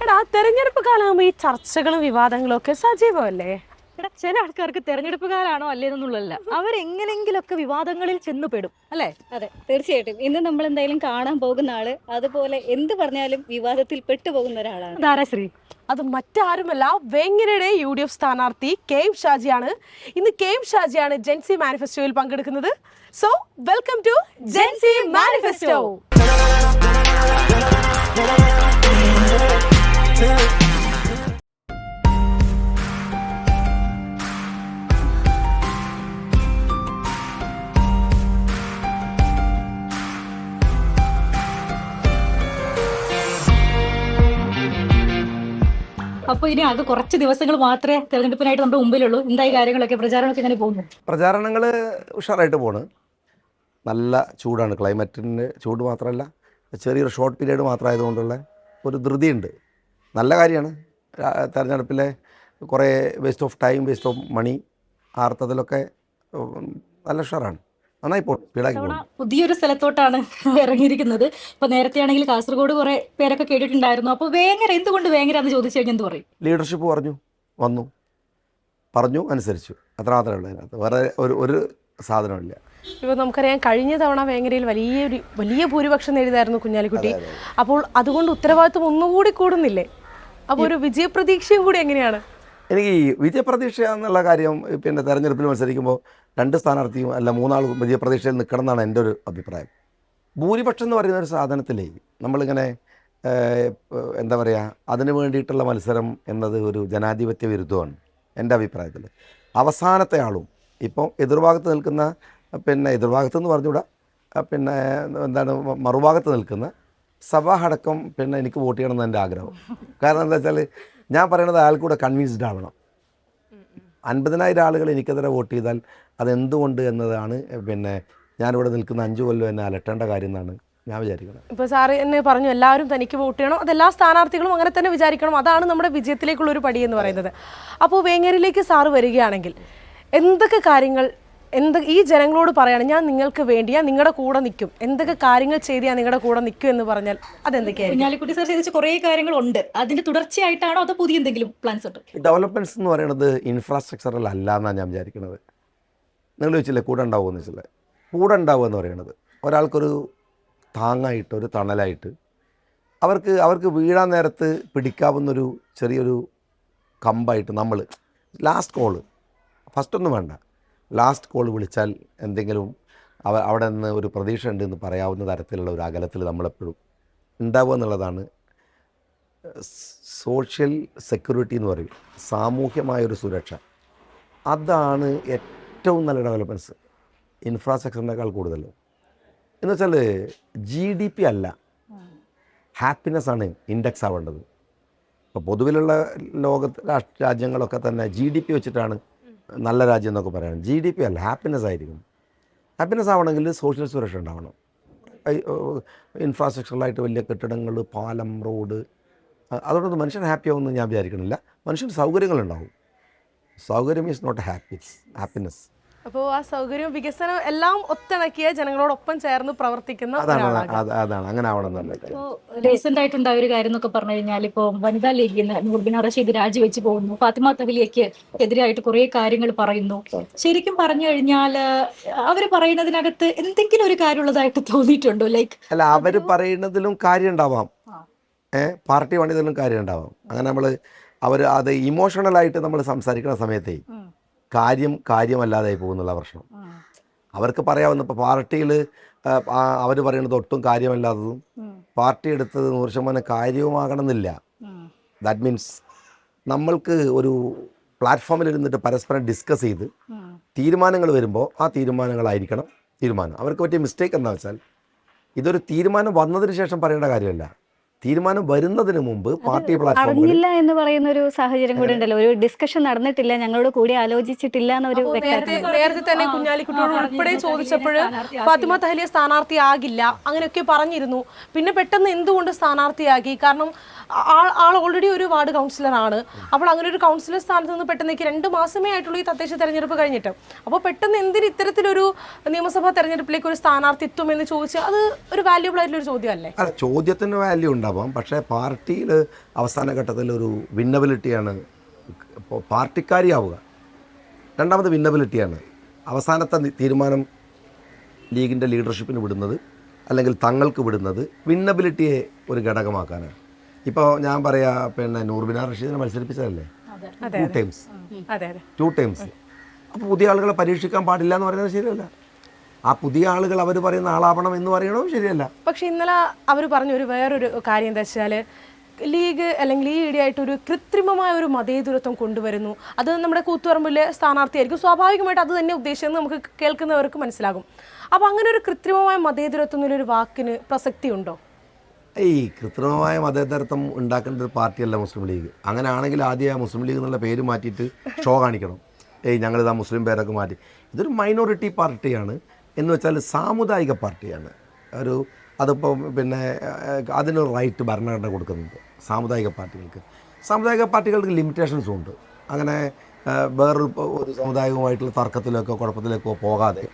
എടാ തെരഞ്ഞെടുപ്പ് കാലമാകുമ്പോൾ ഈ ചർച്ചകളും വിവാദങ്ങളും ഒക്കെ സജീവമല്ലേ? എടാ ചില ആൾക്കാർക്ക് തെരഞ്ഞെടുപ്പുകാരാണോ അല്ലേന്നൊന്നുള്ളതല്ല, അവരെങ്ങനെങ്കിലൊക്കെ വിവാദങ്ങളിൽ ചെന്നുപെടും അല്ലേ? അതെ, തീർച്ചയായിട്ടും ഇന്ന് നമ്മൾ എന്തായാലും കാണാൻ പോകുന്ന ആള് അതുപോലെ എന്ത് പറഞ്ഞാലും വിവാദത്തിൽ പെട്ടുപോകുന്ന ഒരാളാണ്. ധാരാശ്രീ. അത് മറ്റാരുമല്ല, വേങ്ങരയുടെ UDF സ്ഥാനാർത്ഥി KM ഷാജിയാണ്. ഇന്ന് KM ഷാജിയാണ് ജെൻസി മാനിഫെസ്റ്റോയിൽ പങ്കെടുക്കുന്നത്. So welcome to Gen Z manifesto. അപ്പൊ ഇനി അത് കുറച്ച് ദിവസങ്ങൾ മാത്രമേ തെരഞ്ഞെടുപ്പിനായിട്ട് നമ്മുടെ മുമ്പിലുള്ളൂ. എന്തായി കാര്യങ്ങളൊക്കെ, പ്രചാരണമൊക്കെ എങ്ങനെ പോകുന്നു? പ്രചാരണങ്ങൾ ഉഷാറായിട്ട് പോണ്. നല്ല ചൂടാണ്, ക്ലൈമറ്റിൻ്റെ ചൂട് മാത്രമല്ല, ചെറിയൊരു ഷോർട്ട് പീരീഡ് മാത്രമായതുകൊണ്ടുള്ള ഒരു ധൃതിയുണ്ട്. നല്ല കാര്യമാണ്. തെരഞ്ഞെടുപ്പിലെ കുറേ waste of time, waste of money ആർത്തതിലൊക്കെ നല്ല ഉഷാറാണ്. നന്നായി പോകും, സ്പീഡാക്കി പോകും. പുതിയൊരു സ്ഥലത്തോട്ടാണ് ഇറങ്ങിയിരിക്കുന്നത്. അപ്പൊ നേരത്തെ ആണെങ്കിൽ കാസർഗോഡ് കുറെ പേരൊക്കെ കേട്ടിട്ടുണ്ടായിരുന്നു. അപ്പൊ വേങ്ങര, എന്തുകൊണ്ട് വേങ്ങര എന്ന് ചോദിച്ചു കഴിഞ്ഞാൽ എന്ത് പറയും? ലീഡർഷിപ്പ് പറഞ്ഞു അനുസരിച്ചു, അത്ര മാത്രമേ ഉള്ളൂ. അതിനകത്ത് വേറെ ഒരു സാധനമില്ല. ഇപ്പോൾ നമുക്കറിയാം, കഴിഞ്ഞ തവണ വേങ്ങരയിൽ വലിയ ഭൂരിപക്ഷം നേടിയതായിരുന്നു കുഞ്ഞാലിക്കുട്ടി. അപ്പോൾ അതുകൊണ്ട് ഉത്തരവാദിത്വം ഒന്നുകൂടി കൂടുന്നില്ലേ? അപ്പോൾ ഒരു വിജയപ്രതീക്ഷയും കൂടി എങ്ങനെയാണ്? എനിക്ക് ഈ വിജയപ്രതീക്ഷ എന്നുള്ള കാര്യം, പിന്നെ തെരഞ്ഞെടുപ്പിൽ മത്സരിക്കുമ്പോൾ 2 സ്ഥാനാർത്ഥിയും അല്ല 3 വിജയപ്രതീക്ഷയിൽ നിൽക്കണം എന്നാണ് എൻ്റെ ഒരു അഭിപ്രായം. ഭൂരിപക്ഷം എന്ന് പറയുന്ന ഒരു സാധനത്തിലേ നമ്മളിങ്ങനെ എന്താ പറയുക, അതിന് വേണ്ടിയിട്ടുള്ള മത്സരം എന്നത് ഒരു ജനാധിപത്യ വിരുദ്ധമാണ് എൻ്റെ അഭിപ്രായത്തിൽ. അവസാനത്തെ ആളും ഇപ്പോൾ എതിർഭാഗത്ത് നിൽക്കുന്ന, പിന്നെ എതിർഭാഗത്തെന്ന് പറഞ്ഞുകൂടാ, പിന്നെ എന്താണ് മറുഭാഗത്ത് നിൽക്കുന്ന സഭാടക്കം പിന്നെ എനിക്ക് വോട്ട് ചെയ്യണം എന്ന് എൻ്റെ ആഗ്രഹം. കാരണം എന്താ വെച്ചാൽ, ഞാൻ പറയണത് അയാൾക്കൂടെ കൺവിൻസ്ഡ് ആവണം. 50,000 ആളുകൾ എനിക്കെതിരെ വോട്ട് ചെയ്താൽ അതെന്തുകൊണ്ട് എന്നതാണ് പിന്നെ ഞാനിവിടെ നിൽക്കുന്ന 5 കൊല്ലം എന്നെ അലട്ടേണ്ട കാര്യം എന്നാണ് ഞാൻ വിചാരിക്കുന്നത്. ഇപ്പോൾ സാറ് എന്നെ പറഞ്ഞു എല്ലാവരും തനിക്ക് വോട്ട് ചെയ്യണം, അതെല്ലാ സ്ഥാനാർത്ഥികളും അങ്ങനെ തന്നെ വിചാരിക്കണം, അതാണ് നമ്മുടെ വിജയത്തിലേക്കുള്ളൊരു പടി എന്ന് പറയുന്നത്. അപ്പോൾ വേങ്ങരയിലേക്ക് സാറ് വരികയാണെങ്കിൽ എന്തൊക്കെ കാര്യങ്ങൾ ഈ ജനങ്ങളോട് പറയാണ്, ഞാൻ നിങ്ങൾക്ക് വേണ്ടി, ഞാൻ നിങ്ങളുടെ കൂടെ നിൽക്കും, എന്തൊക്കെ കാര്യങ്ങൾ ചെയ്ത് ഞാൻ നിങ്ങളുടെ കൂടെ നിൽക്കും എന്ന് പറഞ്ഞാൽ അതെന്തൊക്കെയാണ്? കുഞ്ഞാലിക്കുട്ടി സാർ ചെയ്ത കുറേ കാര്യങ്ങളുണ്ട്. അതിന്റെ തുടർച്ചയായിട്ടാണോ അതോ പുതിയ എന്തെങ്കിലും പ്ലാൻസ് ഉണ്ട്? ഡെവലപ്മെൻറ്റ്സ് എന്ന് പറയുന്നത് ഇൻഫ്രാസ്ട്രക്ചറൽ അല്ല എന്നാണ് ഞാൻ വിചാരിക്കുന്നത്. നിങ്ങൾ ചോദിച്ചില്ലേ കൂടെ ഉണ്ടാവുമെന്ന് വെച്ചില്ലേ? കൂടെ ഉണ്ടാവുക എന്ന് പറയുന്നത് ഒരാൾക്കൊരു താങ്ങായിട്ട്, ഒരു തണലായിട്ട്, അവർക്ക് വീഴാൻ നേരത്ത് പിടിക്കാവുന്നൊരു ചെറിയൊരു കമ്പായിട്ട് നമ്മൾ ലാസ്റ്റ് കോള്, ഫസ്റ്റൊന്നും വേണ്ട, ലാസ്റ്റ് കോൾ വിളിച്ചാൽ എന്തെങ്കിലും അവിടെ നിന്ന് ഒരു പ്രതീക്ഷ ഉണ്ടെന്ന് പറയാവുന്ന തരത്തിലുള്ള ഒരു അകലത്തിൽ നമ്മളെപ്പോഴും ഉണ്ടാവുക എന്നുള്ളതാണ് സോഷ്യൽ സെക്യൂരിറ്റി എന്ന് പറയും, സാമൂഹ്യമായൊരു സുരക്ഷ. അതാണ് ഏറ്റവും നല്ല ഡെവലപ്മെൻറ്റ്സ്, ഇൻഫ്രാസ്ട്രക്ചറിനേക്കാൾ കൂടുതൽ. എന്ന് വെച്ചാൽ GDP അല്ല, ഹാപ്പിനെസ്സാണ് ഇൻഡെക്സ് ആവേണ്ടത്. ഇപ്പോൾ പൊതുവിലുള്ള രാജ്യങ്ങളൊക്കെ തന്നെ GDP വെച്ചിട്ടാണ് നല്ല രാജ്യം എന്നൊക്കെ പറയണം. GDP അല്ല, ഹാപ്പിനെസ് ആയിരിക്കും. ഹാപ്പിനെസ് ആവണമെങ്കിൽ സോഷ്യൽ സുരക്ഷ ഉണ്ടാവണം. ഇൻഫ്രാസ്ട്രക്ചറലായിട്ട് വലിയ കെട്ടിടങ്ങൾ, പാലം, റോഡ്, അതുകൊണ്ടൊന്നും മനുഷ്യൻ ഹാപ്പി ആവുമെന്ന് ഞാൻ വിചാരിക്കണില്ല. മനുഷ്യന് സൗകര്യങ്ങളുണ്ടാവും. സൗകര്യം ഈസ് നോട്ട് ഹാപ്പിനെസ്. അപ്പോൾ ആ സൗകര്യവും വികസനവും എല്ലാം ഒത്തിണക്കിയ ജനങ്ങളോടൊപ്പം ചേർന്ന് പ്രവർത്തിക്കുന്ന അതാണ് അങ്ങനെ ആവണമെന്നല്ല. റീസെന്റ് ആയിട്ടുണ്ടായ ഒരു കാര്യം എന്നൊക്കെ പറഞ്ഞു കഴിഞ്ഞാൽ, ഇപ്പോൾ വനിതാ ലീഗിൽ നിന്ന് മുർബിന റഷീദ് രാജിവെച്ച് പോകുന്നു, ഫാത്തിമ തഹ്ലിയയ്ക്ക് എതിരായിട്ട് കുറെ കാര്യങ്ങൾ പറയുന്നു. ശരിക്കും പറഞ്ഞു കഴിഞ്ഞാൽ അവർ പറയുന്നതിനകത്ത് എന്തെങ്കിലും ഒരു കാര്യമുള്ളതായിട്ട് തോന്നിയിട്ടുണ്ടോ? അല്ല, അവർ പറയുന്നതിലും കാര്യം ഉണ്ടാവാം, പാർട്ടി പണിതിലും കാര്യം ഉണ്ടാവാം. അങ്ങനെ അത് ഇമോഷണലായിട്ട് നമ്മൾ സംസാരിക്കുന്ന സമയത്തേ കാര്യമല്ലാതായി പോകുന്നുള്ള പ്രശ്നം. അവർക്ക് പറയാവുന്ന, ഇപ്പോൾ പാർട്ടിയിൽ അവർ പറയുന്നത് ഒട്ടും കാര്യമല്ലാത്തതും പാർട്ടി എടുത്തത് 100% കാര്യവുമാകണമെന്നില്ല. ദാറ്റ് മീൻസ് നമ്മൾക്ക് ഒരു പ്ലാറ്റ്ഫോമിൽ ഇരുന്നിട്ട് പരസ്പരം ഡിസ്കസ് ചെയ്ത് തീരുമാനങ്ങൾ വരുമ്പോൾ ആ തീരുമാനങ്ങളായിരിക്കണം തീരുമാനം. അവർക്ക് പറ്റിയ മിസ്റ്റേക്ക് എന്താ വെച്ചാൽ, ഇതൊരു തീരുമാനം വന്നതിന് ശേഷം പറയേണ്ട കാര്യമല്ല, തീരുമാനം വരുന്നതിന് മുമ്പ് പാർട്ടി അറിഞ്ഞില്ല എന്ന് പറയുന്ന ഒരു സാഹചര്യം കൂടെ ഉണ്ടല്ലോ. ഒരു ഡിസ്കഷൻ നടന്നിട്ടില്ല, ഞങ്ങളോട് കൂടി ആലോചിച്ചിട്ടില്ല എന്നൊരു നേരത്തെ തന്നെ കുഞ്ഞാലിക്കുട്ടിയോട് ഉൾപ്പെടെ ചോദിച്ചപ്പോൾ ഫാത്തിമ തഹ്ലിയ സ്ഥാനാർത്ഥിയാകില്ല അങ്ങനെയൊക്കെ പറഞ്ഞിരുന്നു. പിന്നെ പെട്ടെന്ന് എന്തുകൊണ്ട് സ്ഥാനാർത്ഥിയാക്കി? കാരണം ആൾ ഓൾറെഡി ഒരു വാർഡ് കൗൺസിലറാണ്. അപ്പോൾ അങ്ങനെ ഒരു കൗൺസിലർ സ്ഥാനത്ത് നിന്ന് പെട്ടെന്നേക്ക് 2 മാസമേ ആയിട്ടുള്ളൂ ഈ തദ്ദേശ തെരഞ്ഞെടുപ്പ് കഴിഞ്ഞിട്ട്. അപ്പോൾ പെട്ടെന്ന് എന്തിന് ഇത്തരത്തിലൊരു നിയമസഭാ തെരഞ്ഞെടുപ്പിലേക്ക് ഒരു സ്ഥാനാർത്ഥിത്വം എന്ന് ചോദിച്ചാൽ അത് ഒരു വാല്യൂബിൾ ആയിട്ടുള്ള ഒരു ചോദ്യമല്ലേ? ചോദ്യത്തിന് വാല്യൂ ഉണ്ടാവും. ഉണ്ടാവാം. പക്ഷേ പാർട്ടിയിൽ അവസാന ഘട്ടത്തിൽ ഒരു വിന്നബിലിറ്റിയാണ്. ഇപ്പോൾ പാർട്ടിക്കാരിയാവുക, രണ്ടാമത് വിന്നബിലിറ്റിയാണ്. അവസാനത്തെ തീരുമാനം ലീഗിൻ്റെ ലീഡർഷിപ്പിന് വിടുന്നത് അല്ലെങ്കിൽ തങ്ങൾക്ക് വിടുന്നത് വിന്നബിലിറ്റിയെ ഒരു ഘടകമാക്കാനാണ്. ഇപ്പോൾ ഞാൻ പറയാ പിന്നെ നൂർബിന റഷീദിനെ മത്സരിപ്പിച്ചതല്ലേ 2 ടൈംസ്. അപ്പോൾ പുതിയ ആളുകളെ പരീക്ഷിക്കാൻ പാടില്ല എന്ന് പറയുന്നത് ശരിയല്ല. ആ പുതിയ ആളുകൾ അവർ പറയുന്ന ആളാവണം എന്ന് പറയണതും ശരിയല്ല. പക്ഷെ ഇന്നലെ അവർ പറഞ്ഞ വേറൊരു കാര്യം എന്താ വെച്ചാൽ ലീഗ് അല്ലെങ്കിൽ ഈ ഇടയായിട്ട് ഒരു കൃത്രിമമായ ഒരു മതേതരത്വം കൊണ്ടുവരുന്നു. അത് നമ്മുടെ കൂത്തുപറമ്പിലെ സ്ഥാനാർത്ഥിയായിരിക്കും, സ്വാഭാവികമായിട്ട് അത് തന്നെ ഉദ്ദേശിച്ചെന്ന് നമുക്ക് കേൾക്കുന്നവർക്ക് മനസ്സിലാകും. അപ്പോൾ അങ്ങനെ ഒരു കൃത്രിമമായ മതേതരത്വം എന്നൊരു വാക്കിന് പ്രസക്തി ഉണ്ടോ? ഈ കൃത്രിമമായ മതേതരത്വം ഉണ്ടാക്കേണ്ട ഒരു പാർട്ടിയല്ല മുസ്ലിം ലീഗ്. അങ്ങനെയാണെങ്കിൽ ആദ്യം മുസ്ലിം ലീഗ് എന്നുള്ള പേര് മാറ്റിയിട്ട് ഷോ കാണിക്കണം. ഞങ്ങളിതാ മുസ്ലിം പേരൊക്കെ മാറ്റി. ഇതൊരു മൈനോറിറ്റി പാർട്ടിയാണ് എന്ന് വെച്ചാൽ സാമുദായിക പാർട്ടിയാണ്. അതിപ്പോൾ പിന്നെ അതിനൊരു റൈറ്റ് ഭരണഘടന കൊടുക്കുന്നുണ്ട് സാമുദായിക പാർട്ടികൾക്ക്. സാമുദായിക പാർട്ടികൾക്ക് ലിമിറ്റേഷൻസും ഉണ്ട്. അങ്ങനെ വേറൊരു സമുദായവുമായിട്ടുള്ള തർക്കത്തിലേക്കോ കുഴപ്പത്തിലേക്കോ പോകാതെ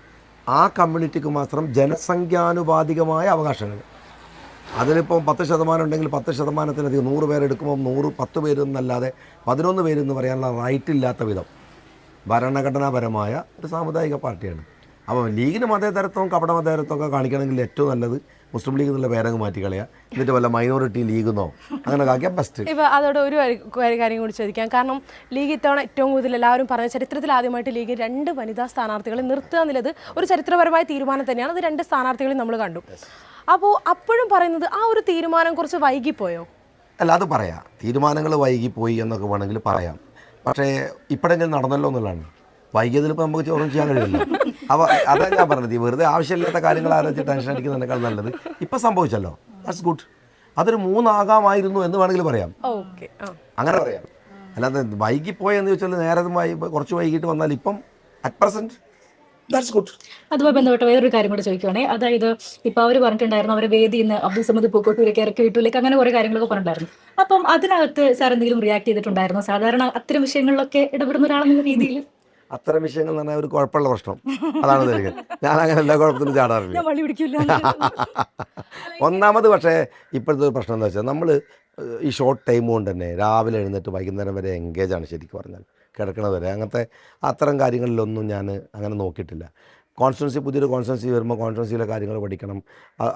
ആ കമ്മ്യൂണിറ്റിക്ക് മാത്രം ജനസംഖ്യാനുപാതികമായ അവകാശങ്ങൾ. അതിലിപ്പം 10% ഉണ്ടെങ്കിൽ 10%-ലധികം 100 പേരെടുക്കുമ്പോൾ 10 പേരെന്നല്ലാതെ 11 പേരെന്ന് പറയാനുള്ള റൈറ്റ് ഇല്ലാത്ത വിധം ഭരണഘടനാപരമായ ഒരു സാമുദായിക പാർട്ടിയാണ്. അപ്പോൾ ലീഗിന് മതേതരത്വവും കപട മതേതരത്വമൊക്കെ കാണിക്കണമെങ്കിൽ ഏറ്റവും നല്ലത് മുസ്ലിം ലീഗ് എന്നുള്ള പേരങ്ങ് മാറ്റി കളയുക. എന്നിട്ട് വല്ല മൈനോറിറ്റി ലീഗെന്നോ അങ്ങനെ ആക്കിയാൽ ബെസ്റ്റ്. ഇപ്പോൾ അതോടെ ഒരു കാര്യം കൂടി ചോദിക്കാം. കാരണം ലീഗ് ഇത്തവണ ഏറ്റവും കൂടുതൽ എല്ലാവരും പറഞ്ഞ ചരിത്രത്തിൽ ആദ്യമായിട്ട് ലീഗ് 2 വനിതാ സ്ഥാനാർത്ഥികളെ നിർത്തുക എന്നുള്ളത് ഒരു ചരിത്രപരമായ തീരുമാനം തന്നെയാണ്. അത് 2 സ്ഥാനാർത്ഥികളെയും നമ്മൾ കണ്ടു. അപ്പോൾ അപ്പോഴും പറയുന്നത് ആ ഒരു തീരുമാനം കുറച്ച് വൈകിപ്പോയോ? അല്ല, അത് പറയാം. തീരുമാനങ്ങൾ വൈകിപ്പോയി എന്നൊക്കെ വേണമെങ്കിൽ പറയാം. പക്ഷേ ഇപ്പോഴെങ്കിലും നടന്നല്ലോ എന്നുള്ളതാണ്. വൈകിയതിൽ ഇപ്പോൾ നമുക്ക് ചോദ്യം ചെയ്യാൻ കഴിയില്ല. അപ്പോൾ അതാണ് ഞാൻ പറഞ്ഞത്. വെറുതെ ആവശ്യമില്ലാത്ത കാര്യങ്ങൾ ആലോചിച്ച് ടെൻഷൻ അടിക്കുന്നതിനേക്കാൾ നല്ലത് ഇപ്പം സംഭവിച്ചല്ലോ, ദാറ്റ്സ് ഗുഡ്. അതൊരു 3 ആകാമായിരുന്നു എന്ന് വേണമെങ്കിൽ പറയാം. അങ്ങനെ പറയാം. അല്ലാതെ വൈകിപ്പോയെന്ന് ചോദിച്ചാൽ നേരെ കുറച്ച് വൈകിട്ട് വന്നാൽ ഇപ്പം അറ്റ് പ്രസന്റ് ദാറ്റ്സ് ഗുഡ്. അതുമായി ബന്ധപ്പെട്ട വേറൊരു കാര്യം കൂടെ ചോദിക്കുവാണെങ്കിൽ, അതായത് ഇപ്പൊ അവർ പറഞ്ഞിട്ടുണ്ടായിരുന്നു അവരെ വേദിയിൽ നിന്ന് അബ്ദുൾ സമദ് പൂക്കോട്ടൂരേക്ക് ഇറക്കി വിട്ടൂലേക്ക്, അങ്ങനെ കുറെ കാര്യങ്ങളൊക്കെ പറഞ്ഞിട്ടുണ്ടായിരുന്നു. അപ്പം അതിനകത്ത് സാർ എന്തെങ്കിലും റിയാക്ട് ചെയ്തിട്ടുണ്ടായിരുന്നു? സാധാരണ അത്തരം വിഷയങ്ങളിലൊക്കെ ഇടപെടുന്ന ഒരാളെന്ന രീതിയിൽ. അത്തരം വിഷയങ്ങൾ എന്ന് പറഞ്ഞാൽ ഒരു കുഴപ്പമുള്ള പ്രശ്നം അതാണ് തരിക. ഞാൻ അങ്ങനെ എല്ലാ കുഴപ്പത്തിനും ചാടാറില്ല. ഒന്നാമത് പക്ഷേ ഇപ്പോഴത്തെ ഒരു പ്രശ്നം എന്താ വെച്ചാൽ നമ്മൾ ഈ ഷോർട്ട് ടൈം കൊണ്ട് തന്നെ രാവിലെ എഴുന്നേറ്റ് വൈകുന്നേരം വരെ എൻഗേജാണ് ശരിക്കും പറഞ്ഞാൽ, കിടക്കണത് വരെ. അങ്ങനത്തെ അത്തരം കാര്യങ്ങളിലൊന്നും ഞാൻ അങ്ങനെ നോക്കിയിട്ടില്ല. പുതിയൊരു കോൺസ്റ്റിറ്റ്യുവൻസി വരുമ്പോൾ കോൺസ്റ്റിറ്റ്യുവൻസിയിലെ കാര്യങ്ങൾ പഠിക്കണം,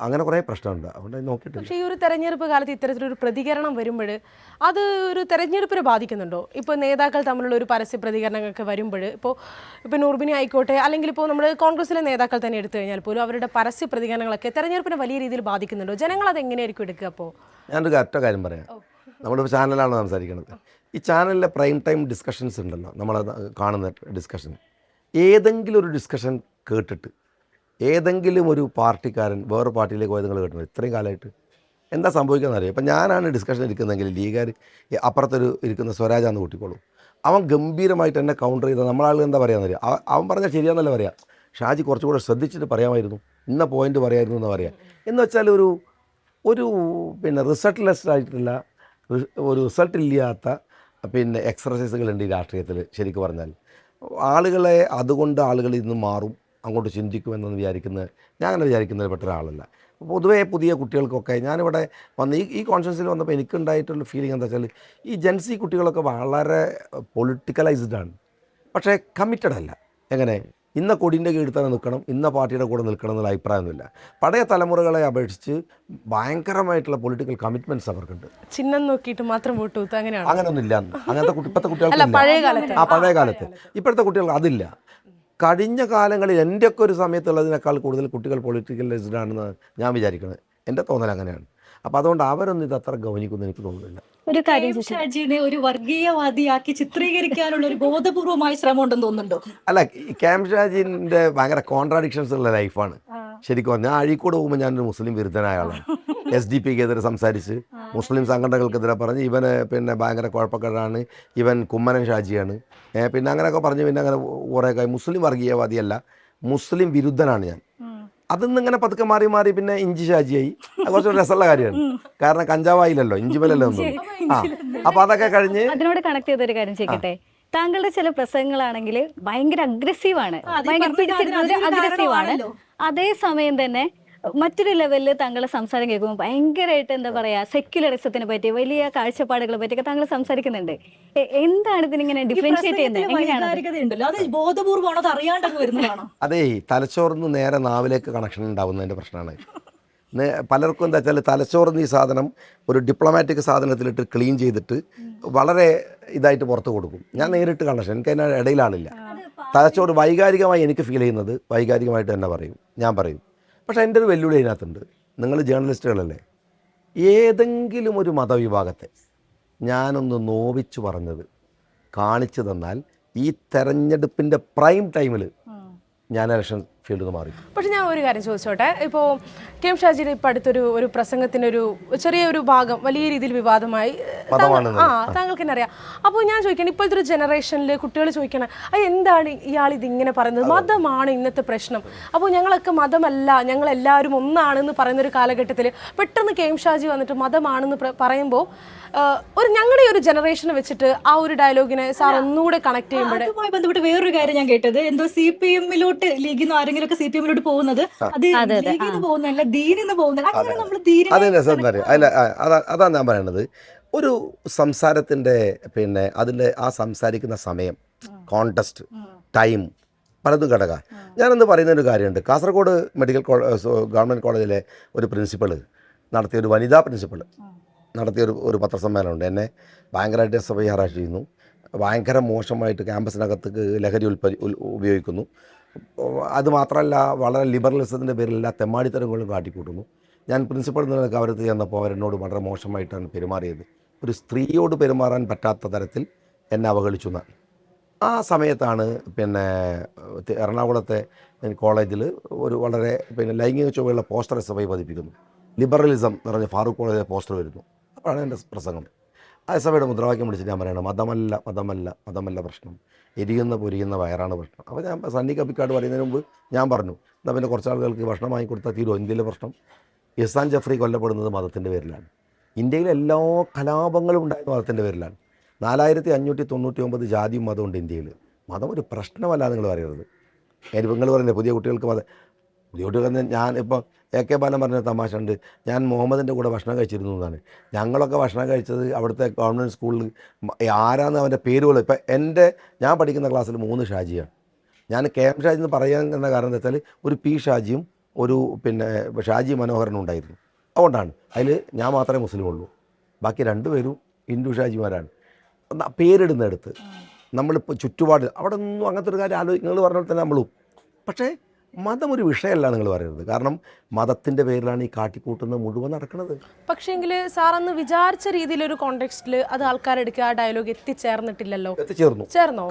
അങ്ങനെ കുറേ പ്രശ്നമുണ്ട്. അതുകൊണ്ട് നോക്കിയിട്ടില്ല. പക്ഷേ ഈ ഒരു തെരഞ്ഞെടുപ്പ് കാലത്ത് ഇത്തരത്തിലൊരു പ്രതികരണം വരുമ്പോൾ അത് ഒരു തെരഞ്ഞെടുപ്പിനെ ബാധിക്കുന്നുണ്ടോ? ഇപ്പോൾ നേതാക്കൾ തമ്മിലുള്ള ഒരു പരസ്യ പ്രതികരണങ്ങളൊക്കെ വരുമ്പോൾ ഇപ്പോൾ നൂർബിനി ആയിക്കോട്ടെ, അല്ലെങ്കിൽ ഇപ്പോൾ നമ്മൾ കോൺഗ്രസിലെ നേതാക്കൾ തന്നെ എടുത്തു കഴിഞ്ഞാൽ പോലും അവരുടെ പരസ്യ പ്രതികരണങ്ങളൊക്കെ തെരഞ്ഞെടുപ്പിനെ വലിയ രീതിയിൽ ബാധിക്കുന്നുണ്ടോ? ജനങ്ങൾ അത് എങ്ങനെയായിരിക്കും എടുക്കുക? അപ്പോൾ ഞാനൊരു ഒറ്റ കാര്യം പറയാം. നമ്മളിപ്പോൾ ചാനലാണ് സംസാരിക്കുന്നത്. ഈ ചാനലിലെ പ്രൈം ടൈം ഡിസ്കഷൻസ് ഉണ്ടല്ലോ, നമ്മൾ കാണുന്ന ഡിസ്കഷൻ, ഏതെങ്കിലും ഒരു ഡിസ്കഷൻ കേട്ടിട്ട് ഏതെങ്കിലും ഒരു പാർട്ടിക്കാരൻ വേറെ പാർട്ടിയിലേക്ക് പോയത് നിങ്ങൾ കേട്ടിട്ടുണ്ട് ഇത്രയും കാലമായിട്ട്? എന്താ സംഭവിക്കുന്നത് അറിയാം. ഇപ്പം ഞാനാണ് ഡിസ്കഷൻ ഇരിക്കുന്നതെങ്കിൽ ലീഗുകാർ അപ്പുറത്തൊരു ഇരിക്കുന്ന സ്വരാജാന്ന് കൂട്ടിക്കോളൂ, അവൻ ഗംഭീരമായിട്ട് എന്നെ കൗണ്ടർ ചെയ്താൽ നമ്മളാൾ എന്താ പറയാമെന്നറിയാം. അവൻ പറഞ്ഞാൽ ശരിയാണെന്നല്ല പറയാം, ഷാജി കുറച്ചുകൂടെ ശ്രദ്ധിച്ചിട്ട് പറയാമായിരുന്നു, ഇന്ന പോയിന്റ് പറയായിരുന്നു എന്ന് പറയാം. എന്ന് വെച്ചാൽ ഒരു പിന്നെ റിസൾട്ട്ലെസ് ആയിട്ടുള്ള ഒരു റിസൾട്ടില്ലാത്ത പിന്നെ എക്സർസൈസുകളുണ്ട് ഈ രാഷ്ട്രീയത്തിൽ. ശരിക്കും പറഞ്ഞാൽ ആളുകളെ അതുകൊണ്ട് ആളുകൾ ഇന്ന് മാറും, അങ്ങോട്ട് ചിന്തിക്കുമെന്ന് ഞാൻ അങ്ങനെ വിചാരിക്കുന്നതിൽ പെട്ട ഒരാളല്ല. പൊതുവേ പുതിയ കുട്ടികൾക്കൊക്കെ ഞാനിവിടെ വന്ന് ഈ കോൺഫറൻസിൽ വന്നപ്പോൾ എനിക്കുണ്ടായിട്ടുള്ള ഫീലിംഗ് എന്താ വെച്ചാൽ ഈ ജെൻസി കുട്ടികളൊക്കെ വളരെ പൊളിറ്റിക്കലൈസ്ഡ് ആണ്, പക്ഷേ കമ്മിറ്റഡ് അല്ല. എങ്ങനെ ഇന്ന കൊടിൻ്റെ കീഴിൽ തന്നെ നിൽക്കണം, ഇന്ന പാർട്ടിയുടെ കൂടെ നിൽക്കണം എന്നുള്ള അഭിപ്രായമൊന്നുമില്ല. പഴയ തലമുറകളെ അപേക്ഷിച്ച് ഭയങ്കരമായിട്ടുള്ള പൊളിറ്റിക്കൽ കമ്മിറ്റ്മെൻറ്റ്സ് അവർക്കുണ്ട്. ചിഹ്നം നോക്കിയിട്ട് മാത്രം വോട്ട് കൊടുത്തു അങ്ങനെയൊന്നും ഇല്ല. അങ്ങനത്തെ ഇപ്പോഴത്തെ കുട്ടികൾക്ക് പഴയ കാലത്ത് ഇപ്പോഴത്തെ കുട്ടികൾക്ക് അതില്ല. കഴിഞ്ഞ കാലങ്ങളിൽ എൻ്റെയൊക്കെ ഒരു സമയത്തുള്ളതിനേക്കാൾ കൂടുതൽ കുട്ടികൾ പൊളിറ്റിക്കലൈസ്ഡ് ആണെന്ന് ഞാൻ വിചാരിക്കുന്നത്. എൻ്റെ തോന്നൽ അങ്ങനെയാണ്. അപ്പോൾ അതുകൊണ്ട് അവരൊന്നും ഇത് അത്ര ഗവനിക്കുമെന്ന് എനിക്ക് തോന്നുന്നില്ല. ഒരു കാര്യം, ഷാജിനെ ഒരു വർഗീയവാദിയാക്കി ചിത്രീകരിക്കാനുള്ള ഒരു ബോധപൂർവമായ ശ്രമം ഉണ്ടെന്ന് തോന്നുന്നുണ്ടോ? അല്ല, ക്യാം ഷാജിൻ്റെ ഭയങ്കര കോൺട്രാഡിക്ഷൻസ് ഉള്ള ലൈഫാണ് ശരിക്കും. ഞാൻ അഴീക്കോട് പോകുമ്പോൾ ഞാനൊരു മുസ്ലിം വിരുദ്ധനായ ആളാണ്. SDP-ക്കെതിരെ സംസാരിച്ച് മുസ്ലിം സംഘടനകൾക്കെതിരെ പറഞ്ഞ് ഇവന് പിന്നെ ഭയങ്കര കുഴപ്പക്കാരാണ്, ഇവൻ കുമ്മനൻ ഷാജിയാണ്, പിന്നെ അങ്ങനെയൊക്കെ പറഞ്ഞ് പിന്നെ അങ്ങനെ കുറേ മുസ്ലിം വർഗീയവാദിയല്ല, മുസ്ലിം വിരുദ്ധനാണ് ഞാൻ. അതിന്നിങ്ങനെ പതുക്കെ മാറി പിന്നെ ഇഞ്ചി ഷാജിയായി. കുറച്ച് രസമുള്ള കാര്യമാണ്, കാരണം കഞ്ചാവായില്ലല്ലോ, ഇഞ്ചിമലല്ലോ ഒന്നും. അപ്പൊ അതൊക്കെ കഴിഞ്ഞ് അതിനോട് കണക്ട് ചെയ്തൊരു കാര്യം ചോദിക്കട്ടെ. താങ്കളുടെ ചില പ്രസംഗങ്ങളാണെങ്കിൽ ഭയങ്കര അഗ്രസീവാണ്, ഭയങ്കര അഗ്രസീവാണ്. അതേ സമയം തന്നെ മറ്റൊരു ലെവലിൽ താങ്കളുടെ സംസാരം കേൾക്കുമ്പോൾ ഭയങ്കരമായിട്ട് എന്താ പറയാ സെക്യുലറിസത്തിനെ പറ്റി വലിയ കാഴ്ചപ്പാടുകളെ പറ്റിയൊക്കെ താങ്കൾ സംസാരിക്കുന്നുണ്ട്. എന്താണ് ഇതിനിങ്ങനെ ഡിഫറൻഷിയേറ്റ് ചെയ്യുന്നത്? എങ്ങനെയാണ് വൈകാരികതയുണ്ടല്ലോ, അത് ബോധപൂർവമാണോ അത് അറിയാണ്ടങ്ങ് വരുന്നതാണോ? അതേ തലച്ചോറിന്ന് നേരെ നാവിലേക്ക് കണക്ഷൻ ഉണ്ടാവുന്നതിൻ്റെ പ്രശ്നമാണ്. പലർക്കും എന്താ വെച്ചാൽ തലച്ചോറിന്ന് ഈ സാധനം ഒരു ഡിപ്ലോമാറ്റിക് സാധനത്തിലിട്ട് ക്ലീൻ ചെയ്തിട്ട് വളരെ ഇതായിട്ട് പുറത്ത് കൊടുക്കും. ഞാൻ നേരിട്ട് കണക്ഷൻ എനിക്ക് അതിന് ഇടയിലാണില്ല. തലച്ചോറ് വൈകാരികമായി എനിക്ക് ഫീൽ ചെയ്യുന്നത് വൈകാരികമായിട്ട് തന്നെ ഞാൻ പറയും. പക്ഷേ എൻ്റെ ഒരു വെല്ലുവിളി അതിനകത്തുണ്ട്. നിങ്ങൾ ജേർണലിസ്റ്റുകളല്ലേ, ഏതെങ്കിലും ഒരു മതവിഭാഗത്തെ ഞാനൊന്ന് നോവിച്ചു പറഞ്ഞത് കാണിച്ചു തന്നാൽ ഈ തെരഞ്ഞെടുപ്പിൻ്റെ പ്രൈം ടൈമിൽ ഞാൻ ഇലക്ഷൻ ഫീൽഡിൽ നിന്ന് മാറി. പക്ഷെ ഞാൻ ഒരു കാര്യം ചോദിച്ചോട്ടെ, ഇപ്പോൾ കെ എം ഷാജിയുടെ ഇപ്പോൾ അടുത്തൊരു പ്രസംഗത്തിൻ്റെ ഒരു ചെറിയൊരു ഭാഗം വലിയ രീതിയിൽ വിവാദമായി, താങ്കൾക്ക് തന്നെ അറിയാം. അപ്പോൾ ഞാൻ ചോദിക്കണം, ഇപ്പോഴത്തെ ഒരു ജനറേഷനിൽ കുട്ടികൾ ചോദിക്കണം, അത് എന്താണ് ഇയാൾ ഇതിങ്ങനെ പറയുന്നത്, മതമാണ് ഇന്നത്തെ പ്രശ്നം, അപ്പോൾ ഞങ്ങളൊക്കെ മതമല്ല ഞങ്ങളെല്ലാവരും ഒന്നാണെന്ന് പറയുന്നൊരു കാലഘട്ടത്തിൽ പെട്ടെന്ന് കെ എം ഷാജി വന്നിട്ട് മതമാണെന്ന് പറയുമ്പോൾ ഞങ്ങളുടെ ഒരു ജനറേഷനെ വെച്ചിട്ട് ആ ഒരു ഡയലോഗിനെ സാർ ഒന്നുകൂടെ കണക്ട് ചെയ്യുമ്പോൾ അതുമായി ബന്ധപ്പെട്ട് വേറൊരു കാര്യം ഞാൻ കേട്ടത്, എന്തോ CPM-ലോട്ട് ലീഗിന്ന് ആരെങ്കിലും ഒക്കെ CPM-ലോട്ട് പോകുന്നത് അത് ലീഗിന്ന് പോകുന്നതല്ല ദീനിന്ന് പോകുന്നത്. അങ്ങനെ നമ്മൾ അതേ രസം പറയാം. അതാണ് ഞാൻ പറയണത്. ഒരു സംസാരത്തിൻ്റെ അതിൻ്റെ ആ സംസാരിക്കുന്ന സമയം, കോണ്ടെസ്റ്റ്, ടൈം പലതും ഘടക. ഞാനെന്ന് പറയുന്നൊരു കാര്യമുണ്ട്. കാസർഗോഡ് മെഡിക്കൽ ഗവൺമെൻറ് കോളേജിലെ ഒരു പ്രിൻസിപ്പൾ നടത്തിയ ഒരു വനിതാ പ്രിൻസിപ്പൾ നടത്തിയ ഒരു പത്രസമ്മേളനമുണ്ട്. എന്നെ ഭയങ്കരമായിട്ട് SFI ഹറാസ് ചെയ്യുന്നു, ഭയങ്കര മോശമായിട്ട് ക്യാമ്പസിനകത്ത് ലഹരി ഉപയോഗിക്കുന്നു. അതുമാത്രമല്ല വളരെ ലിബറലിസത്തിൻ്റെ പേരിൽ എല്ലാ തെമ്മാടിത്തരങ്ങളും കാട്ടിക്കൂട്ടുന്നു. ഞാൻ പ്രിൻസിപ്പൾ നിലക്ക് അവരടുത്ത് ചെന്നപ്പോൾ അവരെന്നോട് വളരെ മോശമായിട്ടാണ് പെരുമാറിയത്. ഒരു സ്ത്രീയോട് പെരുമാറാൻ പറ്റാത്ത തരത്തിൽ എന്നെ അവഹേളിച്ചു എന്നാണ്. ആ സമയത്താണ് എറണാകുളത്തെ കോളേജിൽ ഒരു വളരെ ലൈംഗിക ചുവയുള്ള പോസ്റ്റർ SFI പതിപ്പിക്കുന്നു. ലിബറലിസം എന്ന് പറഞ്ഞ ഫാറൂഖ് കോളേജിലെ പോസ്റ്റർ വരുന്നു. അപ്പോഴാണ് എൻ്റെ പ്രസംഗം. SFIയുടെ മുദ്രാവാക്യം വിളിച്ചിട്ട് ഞാൻ പറയണം, മതമല്ല പ്രശ്നം, പൊരിയുന്ന വയറാണ് പ്രശ്നം. അപ്പോൾ ഞാൻ സണ്ണി കപ്പിക്കാട് പറയുന്നതിന് മുമ്പ് ഞാൻ പറഞ്ഞു, എന്നാൽ പിന്നെ കുറച്ച് ആളുകൾക്ക് ഭക്ഷണം വാങ്ങിക്കൊടുത്താൽ തീരുമോ ഇന്ത്യയിലെ പ്രശ്നം? ഇഹ്സാൻ ജഫ്രി കൊല്ലപ്പെടുന്നത് മതത്തിൻ്റെ പേരിലാണ്. ഇന്ത്യയിലെ എല്ലാ കലാപങ്ങളും ഉണ്ടായത് മതത്തിൻ്റെ പേരിലാണ്. 4599 ജാതിയും മതമുണ്ട് ഇന്ത്യയിൽ. മതം ഒരു പ്രശ്നമല്ല നിങ്ങൾ പറയരുത്. നിങ്ങൾ പറയുന്നത് പുതിയ കുട്ടികൾക്ക് ഞാൻ ഇപ്പോൾ AK ബാലൻ പറഞ്ഞ തമാശ ഉണ്ട്, ഞാൻ മുഹമ്മദിൻ്റെ കൂടെ ഭക്ഷണം കഴിച്ചിരുന്നു എന്നാണ്. ഞങ്ങളൊക്കെ ഭക്ഷണം കഴിച്ചത് അവിടുത്തെ ഗവൺമെൻറ് സ്കൂളിൽ ആരാന്ന് അവൻ്റെ പേര് പോലും. ഇപ്പം ഞാൻ പഠിക്കുന്ന ക്ലാസ്സിൽ 3 ഷാജിയാണ്. ഞാൻ KM ഷാജി എന്ന് പറയാൻ എന്ന കാരണം എന്താ വെച്ചാൽ ഒരു P ഷാജിയും ഒരു ഷാജി മനോഹരനും ഉണ്ടായിരുന്നു. അതുകൊണ്ടാണ് അതിൽ ഞാൻ മാത്രമേ മുസ്ലിമുള്ളൂ, ബാക്കി 2 പേരും ഹിന്ദു ഷാജിമാരാണ്. പേരിടുന്നിടത്ത് നമ്മളിപ്പോൾ ചുറ്റുപാട് അവിടെ ഒന്നും അങ്ങനത്തെ ഒരു കാര്യം നിങ്ങൾ പറഞ്ഞ പോലെ തന്നെ നമ്മളും. പക്ഷേ മതം ഒരു വിഷയമല്ല നിങ്ങൾ പറയുന്നത്. കാരണം മതത്തിൻ്റെ പേരിലാണ് ഈ കാട്ടിക്കൂട്ടുന്നത് മുഴുവൻ നടക്കുന്നത്. പക്ഷേങ്കിൽ സാർ അന്ന് വിചാരിച്ച രീതിയിലൊരു കോണ്ടെക്സ്റ്റിൽ അത് ആൾക്കാരെടുക്കുക ആ ഡയലോഗ് എത്തിച്ചേർന്നോ?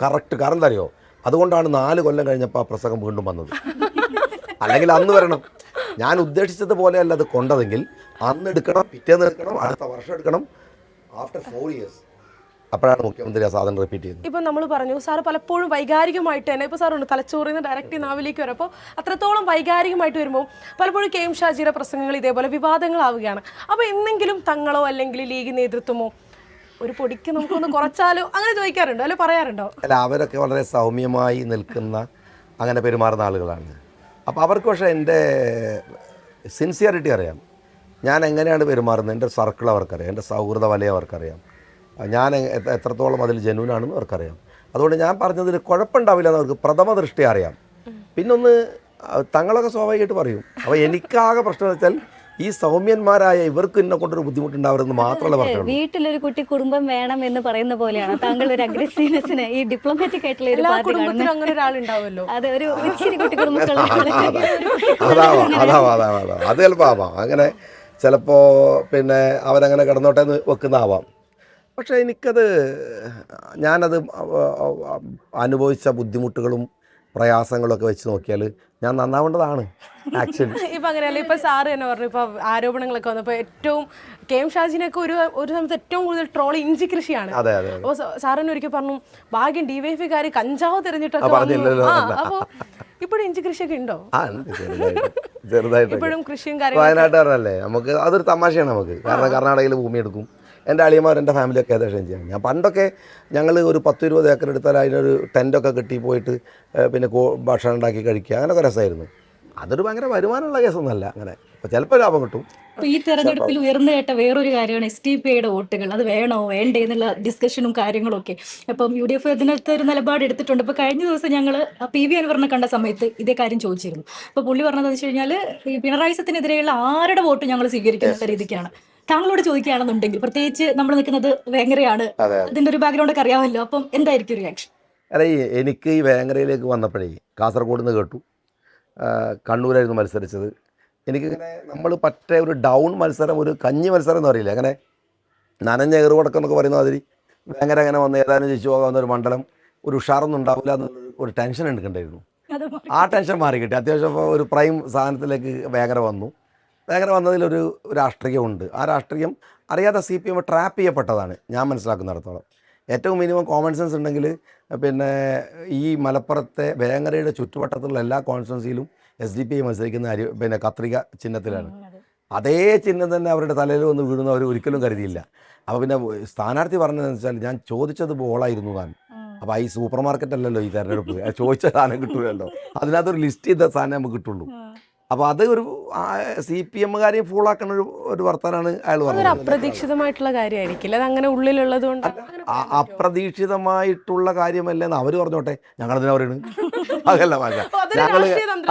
കറക്റ്റ്. കാരണം എന്താ അറിയോ, അതുകൊണ്ടാണ് 4 കൊല്ലം കഴിഞ്ഞപ്പോൾ ആ പ്രസംഗം വീണ്ടും വന്നത്. അല്ലെങ്കിൽ അന്ന് വരണം. ഞാൻ ഉദ്ദേശിച്ചത് പോലെയല്ല അത് കൊണ്ടതെങ്കിൽ അന്ന് എടുക്കണം, പിറ്റേന്ന് എടുക്കണം, അടുത്ത വർഷം എടുക്കണം. ആഫ്റ്റർ 4 years അപ്പോഴാണ് മുഖ്യമന്ത്രി ആ സാധനം റിപ്പീറ്റ് ചെയ്യുന്നത്. ഇപ്പം നമ്മൾ പറഞ്ഞു സാർ പലപ്പോഴും വൈകാരികമായിട്ട് തന്നെ, ഇപ്പോൾ സാറുണ്ട് തലച്ചോറിൽ നിന്ന് ഡയറക്റ്റ് നാവിലേക്ക് വരും. അപ്പോൾ അത്രത്തോളം വൈകാരികമായിട്ട് വരുമ്പോൾ പലപ്പോഴും KM ഷാജിയുടെ പ്രസംഗങ്ങൾ ഇതേപോലെ വിവാദങ്ങളാവുകയാണ്. അപ്പോൾ എന്തെങ്കിലും തങ്ങളോ അല്ലെങ്കിൽ ലീഗ് നേതൃത്വമോ ഒരു പൊടിക്ക് നമുക്കൊന്ന് കുറച്ചാലോ അങ്ങനെ ചോദിക്കാറുണ്ടോ, അല്ലെ പറയാറുണ്ടോ? അല്ല, അവരൊക്കെ വളരെ സൗമ്യമായി നിൽക്കുന്ന അങ്ങനെ പെരുമാറുന്ന ആളുകളാണ്. അപ്പോൾ അവർക്ക് പക്ഷേ എൻ്റെ സിൻസിയറിറ്റി അറിയാം. ഞാൻ എങ്ങനെയാണ് പെരുമാറുന്നത്, എൻ്റെ സർക്കിൾ അവർക്കറിയാം, എൻ്റെ സൗഹൃദ വലയം അവർക്കറിയാം, ഞാൻ എത്രത്തോളം അതിൽ ജെന്യൂനാണെന്ന് അവർക്കറിയാം. അതുകൊണ്ട് ഞാൻ പറഞ്ഞതിൽ കുഴപ്പമുണ്ടാവില്ല എന്ന് അവർക്ക് പ്രഥമ ദൃഷ്ടി അറിയാം. പിന്നൊന്ന് തങ്ങളൊക്കെ സ്വാഭാവികമായിട്ട് പറയും. അപ്പോൾ എനിക്കാകെ പ്രശ്നം വെച്ചാൽ ഈ സൗമ്യന്മാരായ ഇവർക്ക് എന്നെ കൊണ്ടൊരു ബുദ്ധിമുട്ടുണ്ടാവരുതെന്ന് മാത്രമല്ല പറഞ്ഞു. വീട്ടിലൊരു കുട്ടി കുടുംബം വേണം എന്ന് പറയുന്ന പോലെയാണ് താങ്കൾ ഒരു അഗ്രസീവ്നെസ്സിന് ഈ ഡിപ്ലോമാറ്റിക് ആയിട്ടുള്ള ഒരു അങ്ങനെ ഒരാളുണ്ടാവല്ലോ. അതെ, ഒരു ഇച്ചിരി കുട്ടി കുടുംബങ്ങൾ അതാവാം അത് ചിലപ്പോൾ ആവാം. അങ്ങനെ ചിലപ്പോൾ അവരങ്ങനെ കിടന്നോട്ടെ എന്ന് വെക്കുന്നതാവാം. പക്ഷേ ഞാനത് അനുഭവിച്ച ബുദ്ധിമുട്ടുകളും പ്രയാസങ്ങളൊക്കെ വെച്ച് നോക്കിയാൽ ഞാൻ നന്നാവേണ്ടതാണ് ആക്ച്വലി. ഇപ്പം അങ്ങനെയല്ല, ഇപ്പം സാറ് തന്നെ പറഞ്ഞു, ഇപ്പോൾ ആരോപണങ്ങളൊക്കെ വന്നപ്പോൾ ഏറ്റവും KM ഷാജിനൊക്കെ ഒരു സമയത്ത് ഏറ്റവും കൂടുതൽ ട്രോൾ ഇഞ്ചി കൃഷിയാണ്. അപ്പോൾ സാറിന് ഒരിക്കൽ പറഞ്ഞു ഭാഗ്യം DYFIക്കാർ കഞ്ചാവ് തിരഞ്ഞിട്ടൊക്കെ. അപ്പോൾ ഇപ്പോഴും ഇഞ്ചി കൃഷിയൊക്കെ ഉണ്ടോ? ചെറുതായിട്ട് ഇപ്പോഴും കൃഷിയും കാര്യങ്ങളും. വയനാട്ടുകാരനല്ലേ, നമുക്ക് അതൊരു തമാശയാണ് നമുക്ക്. കാരണം കർണാടകയിൽ ഭൂമി എടുക്കും. എൻ്റെ അളിയന്മാർ എൻ്റെ ഫാമിലിയൊക്കെ ഏകദേശം ചെയ്യാം. ഞാൻ പണ്ടൊക്കെ ഞങ്ങൾ ഒരു 10-20 ഏക്കർ എടുത്താൽ അതിനൊരു ടെൻറ്റൊക്കെ കെട്ടി പോയിട്ട് ഭക്ഷണം ഉണ്ടാക്കി കഴിക്കുക, അങ്ങനെയൊക്കെ രസമായിരുന്നു. അതൊരു ഭയങ്കര വരുമാനമുള്ള കേസൊന്നുമല്ല അങ്ങനെ. അപ്പോൾ ചിലപ്പോൾ ലാഭം കിട്ടും. അപ്പൊ ഈ തെരഞ്ഞെടുപ്പിൽ ഉയർന്നു കേട്ട വേറൊരു കാര്യമാണ് SDPIയുടെ വോട്ടുകൾ. അത് വേണോ വേണ്ടേ എന്നുള്ള ഡിസ്കഷനും കാര്യങ്ങളും ഒക്കെ. അപ്പം UDF ഇതിനകത്ത് ഒരു നിലപാട് എടുത്തിട്ടുണ്ട്. ഇപ്പൊ കഴിഞ്ഞ ദിവസം ഞങ്ങൾ PV അൻവറിനെ കണ്ട സമയത്ത് ഇതേ കാര്യം ചോദിച്ചിരുന്നു. അപ്പൊ പുള്ളി പറഞ്ഞതെന്ന് വെച്ച് കഴിഞ്ഞാൽ ഈ പിണറായി സത്തിനെതിരെയുള്ള ആരുടെ വോട്ട് ഞങ്ങൾ സ്വീകരിക്കുന്ന രീതിക്കാണ്. താങ്കളോട് ചോദിക്കുകയാണെന്നുണ്ടെങ്കിൽ, പ്രത്യേകിച്ച് നമ്മൾ നിൽക്കുന്നത് വേങ്ങരയാണ്, അതിന്റെ ഒരു ബാക്ക്ഗ്രൗണ്ട് ഒക്കെ അറിയാമല്ലോ, അപ്പം എന്തായിരിക്കും റിയാക്ഷൻ? അല്ല, എനിക്ക് ഈ വേങ്ങരയിലേക്ക് വന്നപ്പോഴേ കാസർഗോഡ് നിന്ന് കേട്ടു, കണ്ണൂരായിരുന്നു മത്സരിച്ചത്. എനിക്കിങ്ങനെ നമ്മൾ പറ്റ ഒരു ഡൗൺ മത്സരം, ഒരു കഞ്ഞി മത്സരം എന്ന് പറയില്ല, അങ്ങനെ നനഞ്ഞ ഏറുകൊടക്കം എന്നൊക്കെ പറയുന്ന മാതിരി വേങ്ങര അങ്ങനെ വന്ന് ഏതാനും ജയിച്ചു പോകാവുന്ന ഒരു മണ്ഡലം, ഒരു ഉഷാറൊന്നും ഉണ്ടാവില്ല എന്നൊരു ടെൻഷൻ എടുക്കണ്ടായിരുന്നു. ആ ടെൻഷൻ മാറി കിട്ടി. അത്യാവശ്യം ഒരു പ്രൈം സാധനത്തിലേക്ക് വേങ്ങര വന്നു. വേങ്ങര വന്നതിലൊരു രാഷ്ട്രീയമുണ്ട്. ആ രാഷ്ട്രീയം അറിയാതെ CPM ട്രാപ്പ് ചെയ്യപ്പെട്ടതാണ് ഞാൻ മനസ്സിലാക്കുന്നിടത്തോളം. ഏറ്റവും മിനിമം കോമൺ സെൻസ് ഉണ്ടെങ്കിൽ പിന്നെ ഈ മലപ്പുറത്തെ വേങ്ങരയുടെ ചുറ്റുവട്ടത്തുള്ള എല്ലാ കോൺസ്റ്റിറ്റ്യുവൻസിയിലും SDPI മത്സരിക്കുന്ന പിന്നെ കത്രിക ചിഹ്നത്തിലാണ്. അതേ ചിഹ്നം തന്നെ അവരുടെ തലയിൽ വന്ന് വീഴുന്ന അവർ ഒരിക്കലും കരുതിയില്ല. അപ്പോൾ പിന്നെ സ്ഥാനാർത്ഥി പറഞ്ഞതെന്ന് വെച്ചാൽ ഞാൻ ചോദിച്ചത് ബോളായിരുന്നു താൻ. അപ്പോൾ ഈ സൂപ്പർ മാർക്കറ്റ് അല്ലല്ലോ ഈ തെരഞ്ഞെടുപ്പ്, ചോദിച്ച സാധനം കിട്ടൂലല്ലോ, അതിനകത്തൊരു ലിസ്റ്റ് ചെയ്ത സാധനം നമുക്ക് കിട്ടുള്ളൂ. അപ്പോൾ അത് ഒരു CPM-കാരെയും ഫൂളാക്കുന്ന ഒരു വർത്തനാണ് അയാൾ പറഞ്ഞത്. അപ്രതീക്ഷിതമായിട്ടുള്ള കാര്യമായിരിക്കില്ല, അത് അങ്ങനെ ഉള്ളിലുള്ളത് കൊണ്ട്. അപ്രതീക്ഷിതമായിട്ടുള്ള കാര്യമല്ലെന്ന് അവർ പറഞ്ഞോട്ടെ, ഞങ്ങളതിനെ പറയുന്നത് അതല്ല മാറ്റ ഞങ്ങൾ.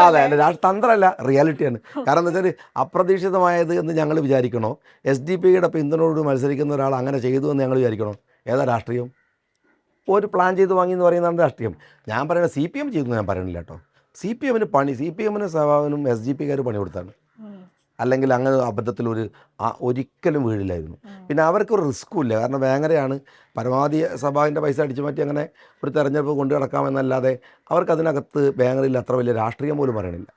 അതെ, തന്ത്രമല്ല, റിയാലിറ്റിയാണ്. കാരണം എന്താ വെച്ചാൽ അപ്രതീക്ഷിതമായത് എന്ന് ഞങ്ങൾ വിചാരിക്കണോ? SDPIയുടെ പിന്തുണയോട് മത്സരിക്കുന്ന ഒരാൾ അങ്ങനെ ചെയ്തു എന്ന് ഞങ്ങൾ വിചാരിക്കണോ? ഏതാ രാഷ്ട്രീയം? ഒരു പ്ലാൻ ചെയ്ത് വാങ്ങി എന്ന് പറയുന്നതാണ് രാഷ്ട്രീയം. ഞാൻ പറയുന്നത് CPM ചെയ്തു ഞാൻ പറയണില്ല കേട്ടോ. CPM-ന് പണി, CPM-ന് സഭാവിനും SDPക്കാർ പണി കൊടുത്താണ്. അല്ലെങ്കിൽ അങ്ങനെ അബദ്ധത്തിൽ ഒരിക്കലും വീഴില്ലായിരുന്നു. പിന്നെ അവർക്കൊരു റിസ്ക്കും ഇല്ല. കാരണം വേങ്ങരയാണ്, പരമാവധി സഭാവിൻ്റെ പൈസ അടിച്ചു മാറ്റി അങ്ങനെ ഒരു തെരഞ്ഞെടുപ്പ് കൊണ്ടു നടക്കാമെന്നല്ലാതെ അവർക്കതിനകത്ത് വേങ്ങരയിൽ അത്ര വലിയ രാഷ്ട്രീയം പോലും പറയണില്ല.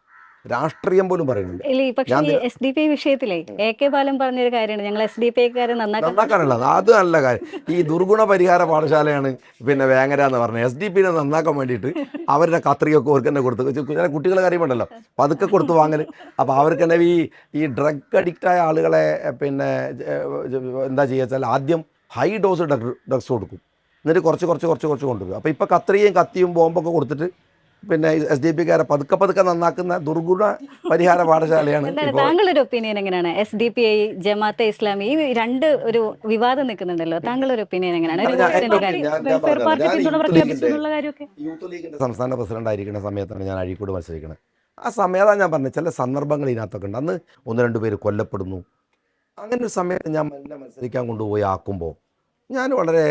പക്ഷേ ഈ SDPI വിഷയത്തിലേ AK ബാലൻ പറഞ്ഞൊരു കാര്യമാണ്, ഞങ്ങൾ SDPIക്കാരെ നന്നാക്കാനുള്ള അത് നല്ല കാര്യം. ഈ ദുർഗുണ പരിഹാര പാഠശാലയാണ് പിന്നെ വേങ്ങര എന്ന് പറഞ്ഞത്. SDPനെ നന്നാക്കാൻ വേണ്ടിയിട്ട് അവരുടെ കത്രികയൊക്കെ അവർക്ക് തന്നെ കൊടുത്ത്, കുട്ടികളെ കാര്യമുണ്ടല്ലോ പതുക്കെ കൊടുത്ത് വാങ്ങൽ. അപ്പോൾ അവർക്ക് തന്നെ ഈ ഡ്രഗ് അഡിക്റ്റായ ആളുകളെ പിന്നെ എന്താ ചെയ്യുക വെച്ചാൽ ആദ്യം ഹൈ ഡോസ് ഡ്രഗ്സ് കൊടുക്കും, എന്നിട്ട് കുറച്ച് കൊണ്ടുവരും. അപ്പോൾ ഇപ്പോൾ കത്തിയും ബോംബൊക്കെ കൊടുത്തിട്ട് പിന്നെ SDPക്കാരെ പതുക്കെ നന്നാക്കുന്ന ദുർഗുണ പരിഹാര പാഠശാലയാണ്. താങ്കളൊരു ഒപ്പീനിയൻ എങ്ങനെയാണ്? SDPI, ജമാഅത്തെ ഇസ്ലാമി ഈ രണ്ട് ഒരു വിവാദം നിൽക്കുന്നുണ്ടല്ലോ, താങ്കളൊരു ഒപ്പീനിയൻ എങ്ങനെയാണ്? യൂത്ത് ലീഗിന്റെ സംസ്ഥാന പ്രസിഡന്റ് ആയിരിക്കുന്ന സമയത്താണ് ഞാൻ അഴീക്കോട് മത്സരിക്കുന്നത്. ആ സമയത്താണ് ഞാൻ പറഞ്ഞത്, ചില സന്ദർഭങ്ങൾ ഇതിനകത്തൊക്കെ ഉണ്ട്. അന്ന് 1-2 പേര് കൊല്ലപ്പെടുന്നു. അങ്ങനെ ഒരു സമയത്ത് ഞാൻ എന്നെ മത്സരിക്കാൻ കൊണ്ടുപോയി ആക്കുമ്പോൾ ഞാൻ വളരെ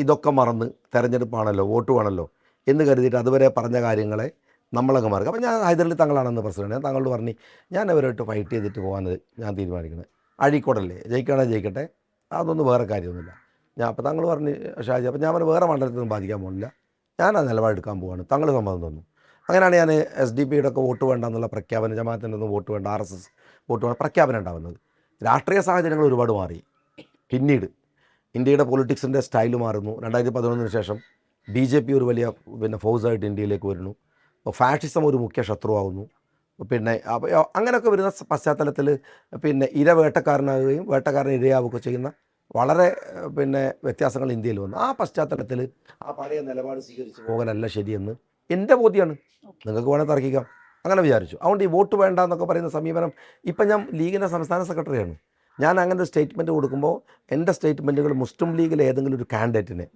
ഇതൊക്കെ മറന്ന്, തെരഞ്ഞെടുപ്പാണല്ലോ, വോട്ട് വേണമല്ലോ എന്ന് കരുതിയിട്ട് അതുവരെ പറഞ്ഞ കാര്യങ്ങളെ നമ്മളങ്ങ് മറക്കും. അപ്പോൾ ഞാൻ ഹൈദരലി തങ്ങളാണെന്ന് പ്രസിഡന്റ്, ഞാൻ തങ്ങളോട് പറഞ്ഞു ഞാൻ അവരുമായിട്ട് ഫൈറ്റ് ചെയ്തിട്ട് പോകാൻ ഞാൻ തീരുമാനിക്കുന്നത്. അഴീക്കോടല്ലേ, ജയിക്കട്ടെ, അതൊന്നും വേറെ കാര്യമൊന്നുമില്ല. അപ്പോൾ തങ്ങൾ പറഞ്ഞു ഷാജി, അപ്പോൾ ഞാൻ വേറെ മണ്ഡലത്തിനൊന്നും ബാധിക്കാൻ പോകുന്നില്ല, ഞാൻ ആ നിലപാടെടുക്കാൻ പോവാണ്, തങ്ങൾ സമ്മതം തന്നു. അങ്ങനെയാണ് ഞാൻ SDPയുടെ ഒക്കെ വോട്ട് വേണ്ട എന്നുള്ള പ്രഖ്യാപനം, ജമാഅത്തിൻ്റെ ഒന്നും വോട്ട് വേണ്ട, RSS വോട്ട് വേണ്ട പ്രഖ്യാപനം ഉണ്ടാകുന്നത്. രാഷ്ട്രീയ സാഹചര്യങ്ങൾ ഒരുപാട് മാറി. പിന്നീട് ഇന്ത്യയുടെ പൊളിറ്റിക്സിൻ്റെ സ്റ്റൈല് മാറുന്നു. 2011 ശേഷം BJP ഒരു വലിയ പിന്നെ ഫോഴ്സായിട്ട് ഇന്ത്യയിലേക്ക് വരുന്നു. അപ്പോൾ ഫാഷിസം ഒരു മുഖ്യ ശത്രുവാകുന്നു. പിന്നെ അങ്ങനെയൊക്കെ വരുന്ന പശ്ചാത്തലത്തിൽ പിന്നെ വേട്ടക്കാരനാകുകയും വേട്ടക്കാരനെ ഇരയാവുകയൊക്കെ ചെയ്യുന്ന വളരെ പിന്നെ വ്യത്യാസങ്ങൾ ഇന്ത്യയിൽ വന്നു. ആ പശ്ചാത്തലത്തിൽ ആ പഴയ നിലപാട് സ്വീകരിച്ച് പോകാനല്ല ശരിയെന്ന് എൻ്റെ ബോധ്യമാണ്. നിങ്ങൾക്ക് വേണേൽ തർക്കിക്കാം, അങ്ങനെ വിചാരിച്ചു. അതുകൊണ്ട് ഈ വോട്ട് വേണ്ട എന്നൊക്കെ പറയുന്ന സമീപനം, ഇപ്പം ഞാൻ ലീഗിൻ്റെ സംസ്ഥാന സെക്രട്ടറിയാണ്. ഞാൻ അങ്ങനെ ഒരു സ്റ്റേറ്റ്മെൻറ്റ് കൊടുക്കുമ്പോൾ എൻ്റെ സ്റ്റേറ്റ്മെൻറ്റുകൾ മുസ്ലിം ലീഗിലെ ഏതെങ്കിലും ഒരു കാൻഡിഡേറ്റിനെ